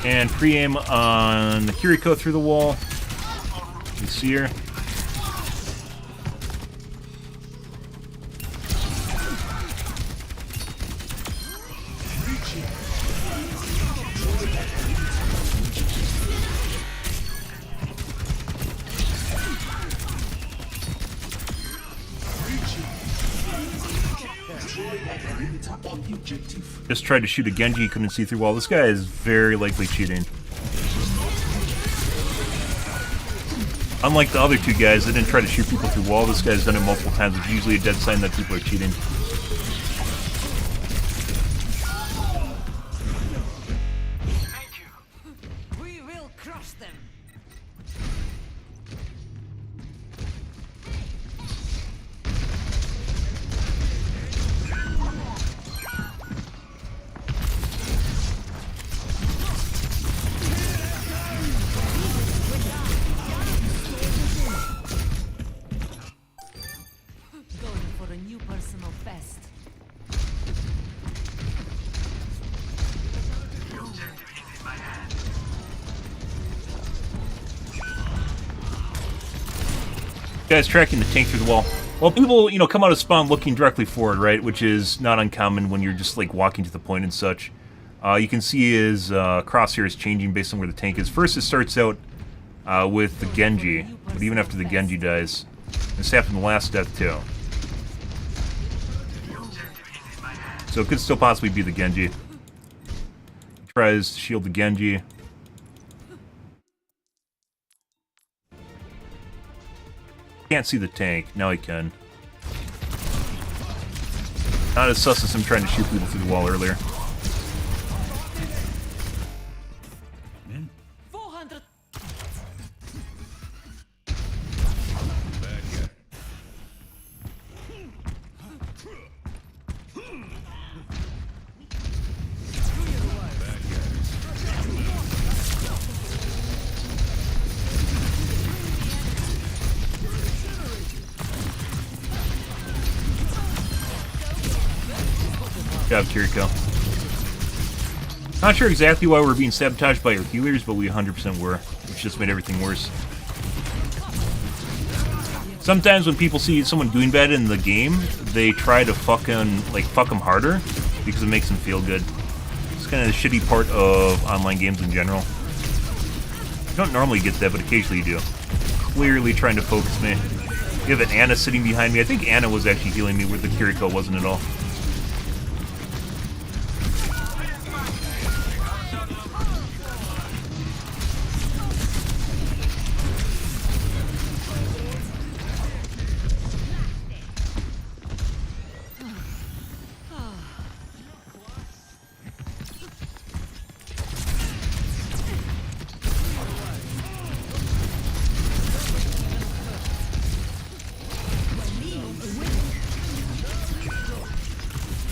And pre-aim on Kiriko through the wall. You see her. Just tried to shoot a Genji, couldn't see through wall. This guy is very likely cheating. Unlike the other two guys that didn't try to shoot people through wall, this guy's done it multiple times, which is usually a dead sign that people are cheating. Thank you. We will crush them. Going for a new personal best. Guy's tracking the tank through the wall. Well, people, you know, come out of spawn looking directly forward, right? Which is not uncommon when you're just, like, walking to the point and such. You can see his crosshairs changing based on where the tank is. First, it starts out with the Genji, but even after the Genji dies, this happened the last death, too. So it could still possibly be the Genji. Tries to shield the Genji. Can't see the tank. Now he can. Not as sus as him trying to shoot people through the wall earlier. 400. Good job, Kiriko. Not sure exactly why we're being sabotaged by our healers, but we 100% were, which just made everything worse. Sometimes when people see someone doing bad in the game, they try to fuck them harder because it makes them feel good. It's kind of the shitty part of online games in general. You don't normally get that, but occasionally you do. Clearly trying to focus me. You have an Anna sitting behind me. I think Anna was actually healing me, where the Kiriko wasn't at all.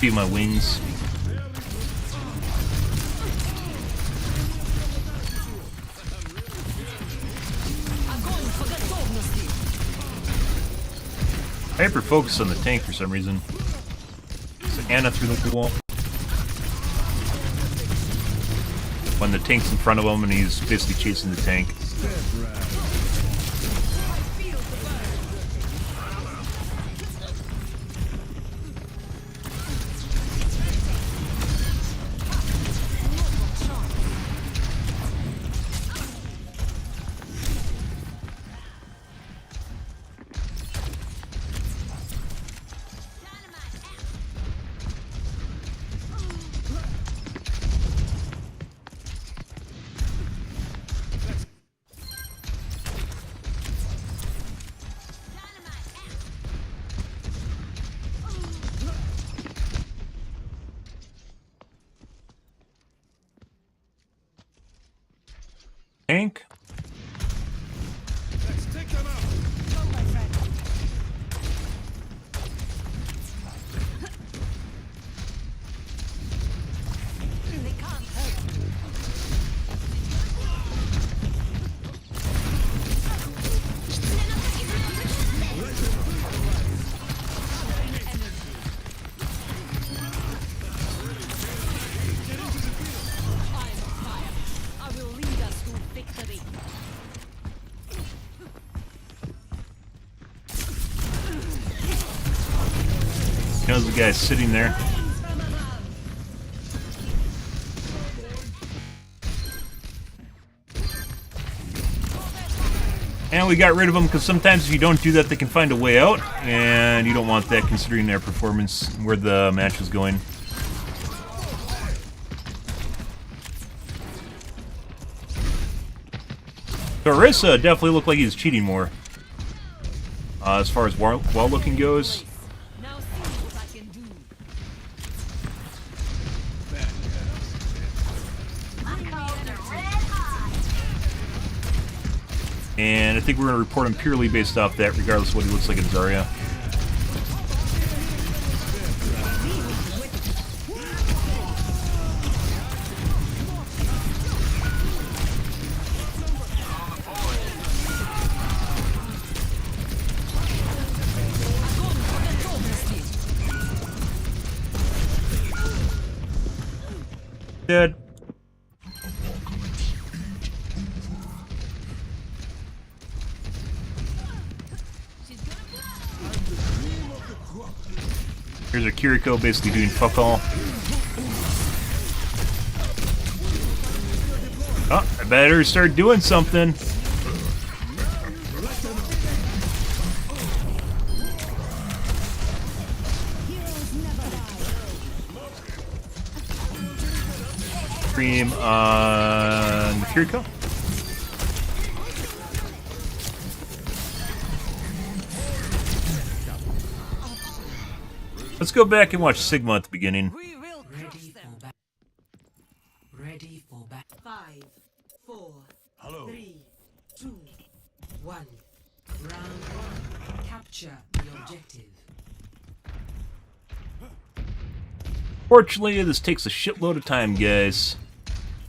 Feed my wings. Hyper focus on the tank for some reason. So Anna through the wall. When the tank's in front of him and he's basically chasing the tank. tank. Let's take them out. There's the guy sitting there. And we got rid of them because sometimes if you don't do that, they can find a way out, and you don't want that considering their performance, where the match was going. So Orisa definitely looked like he's cheating more, as far as wall looking goes. Now see what I can do. And I think we're going to report him purely based off that, regardless of what he looks like in Zarya. Dead. Here's a Kiriko basically doing fuck all. Oh, I better start doing something. Cream on the Kiriko. Let's go back and watch Sigma at the beginning. We will crush them. Ready for back. 5, 4, Hello. 3, 2, 1. Round 1. Capture the objective. Fortunately, this takes a shitload of time, guys.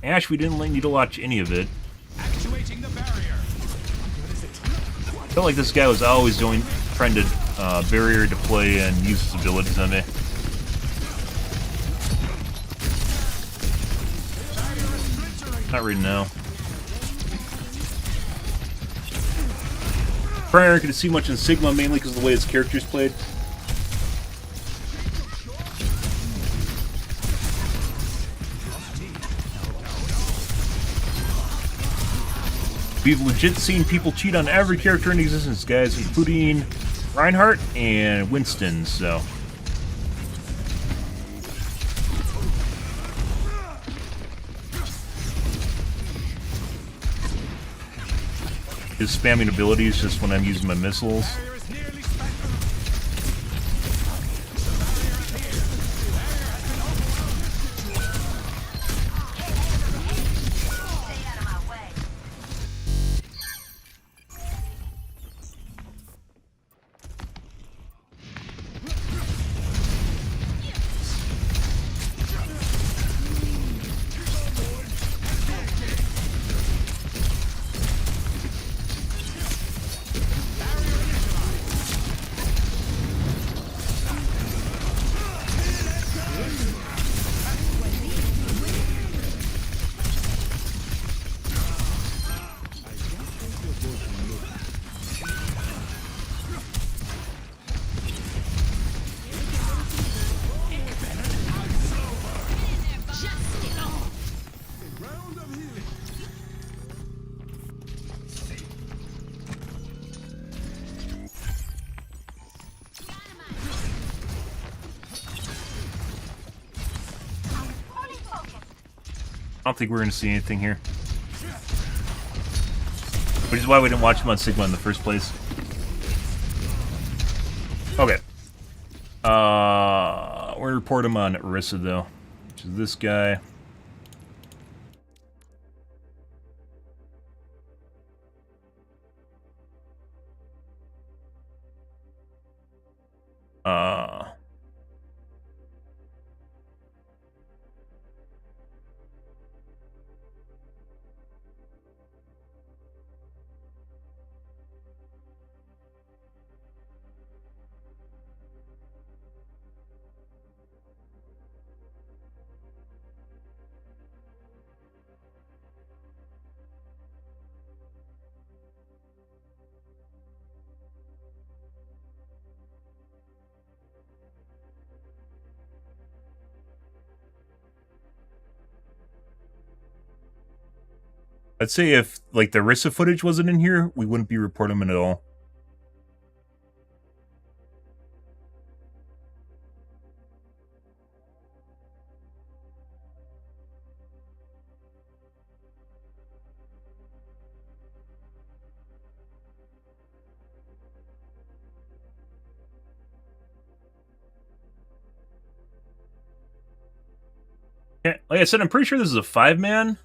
Ash, we didn't need to watch any of it. Actuating the barrier. I felt like this guy was always trying to barrier to play and use his abilities on me. Not right now. Probably aren't going to see much in Sigma, mainly because of the way his character's played. We've legit seen people cheat on every character in existence, guys, including Reinhardt and Winston, so. His spamming abilities just when I'm using my missiles. I don't think we're going to see anything here. Which is why we didn't watch him on Sigma in the first place. Okay. We're going to report him on Orisa, though. Which is this guy. Uh, I'd say if like the Rissa footage wasn't in here, we wouldn't be reporting them at all. Yeah, like I said, I'm pretty sure this is a 5-man.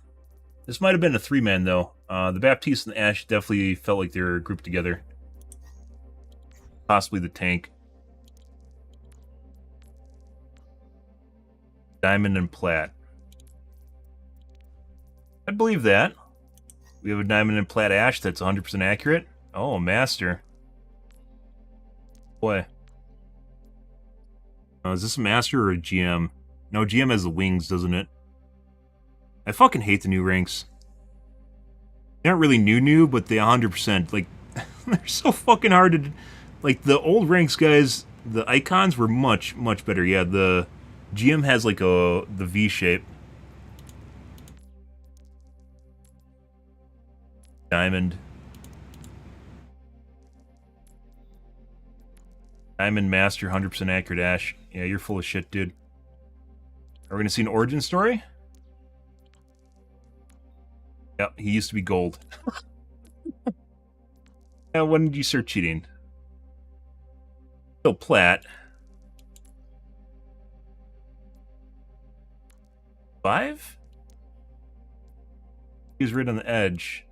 This might have been a 3-man though. The Baptiste and the Ash definitely felt like they were grouped together. Possibly the tank. Diamond and Plat. I believe that. We have a Diamond and Plat Ash that's 100% accurate. Oh, Master. Boy. Is this a Master or a GM? No, GM has the wings, doesn't it? I fucking hate the new ranks. They're not really new, but they 100%. Like, they're so fucking hard to... Like, the old ranks, guys, the icons were much, much better. Yeah, the GM has, like, the V shape. Diamond. Diamond Master, 100% accurate Ash. Yeah, you're full of shit, dude. Are we gonna see an origin story? Yep, he used to be gold. Yeah, when did you start cheating? Still Plat. 5? He was right on the edge.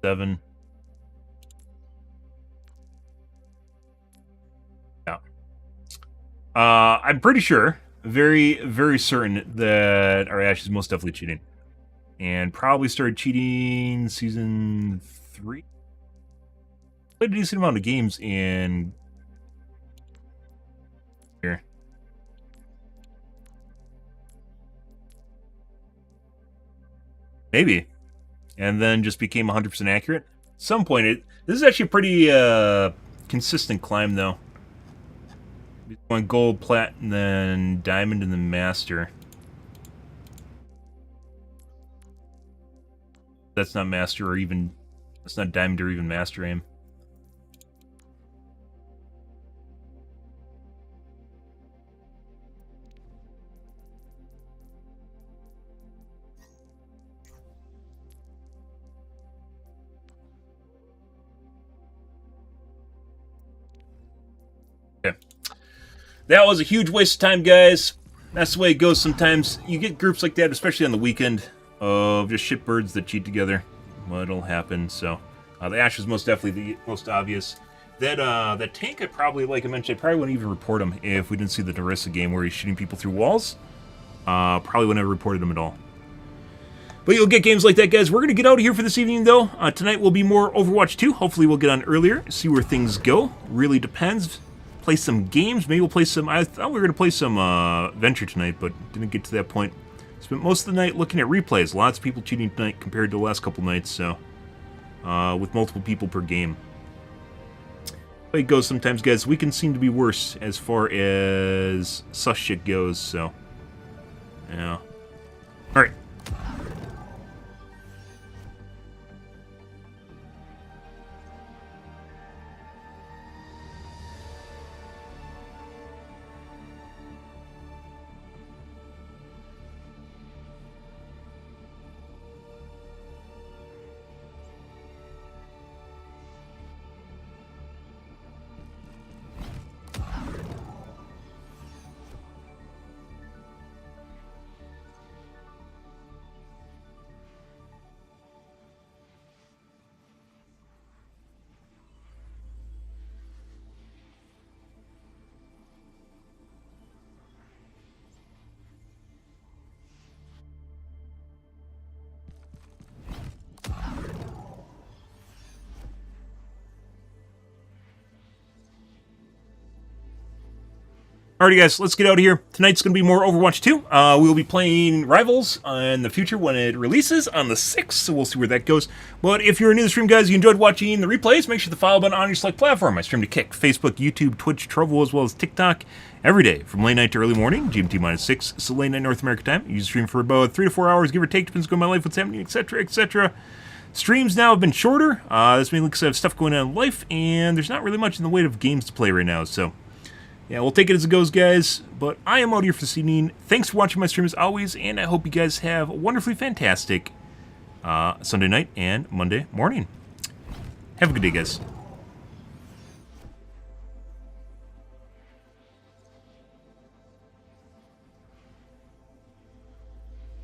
7. Yeah. I'm pretty sure, very, very certain that our Ash is most definitely cheating. And probably started cheating season 3. Played a decent amount of games in here. Maybe. And then just became 100% accurate. At some point, this is actually a pretty consistent climb, though. Going gold, plat, and then diamond, and then master. That's not master or even... That's not diamond or even master aim. Okay. That was a huge waste of time, guys. That's the way it goes sometimes. You get groups like that, especially on the weekend, of just shitbirds that cheat together. Well, it'll happen, so... the Ash is most definitely the most obvious. That tank, like I mentioned, I probably wouldn't even report him if we didn't see the Narissa game where he's shooting people through walls. Probably wouldn't have reported him at all. But you'll get games like that, guys. We're going to get out of here for this evening, though. Tonight will be more Overwatch 2. Hopefully we'll get on earlier, see where things go. Really depends. Play some games. Maybe we'll play some... I thought we were going to play some Venture tonight, but didn't get to that point. Spent most of the night looking at replays. Lots of people cheating tonight compared to the last couple nights, so... with multiple people per game. The way it goes sometimes, guys. We can seem to be worse as far as sus shit goes, so... Yeah. Alright. Alrighty, guys, let's get out of here. Tonight's going to be more Overwatch 2. We will be playing Rivals in the future when it releases on the 6th, so we'll see where that goes. But if you're new to the stream, guys, you enjoyed watching the replays, make sure to follow button on your select platform. I stream to Kick, Facebook, YouTube, Twitch, Trovo, as well as TikTok every day from late night to early morning, GMT-6, so late night North America time. You stream for about 3 to 4 hours, give or take, depends on my life, what's happening, etc., etc. Streams now have been shorter. That's mainly because I have stuff going on in life, and there's not really much in the way of games to play right now, so... yeah, we'll take it as it goes, guys, but I am out here for this evening. Thanks for watching my stream as always, and I hope you guys have a wonderfully fantastic Sunday night and Monday morning. Have a good day, guys.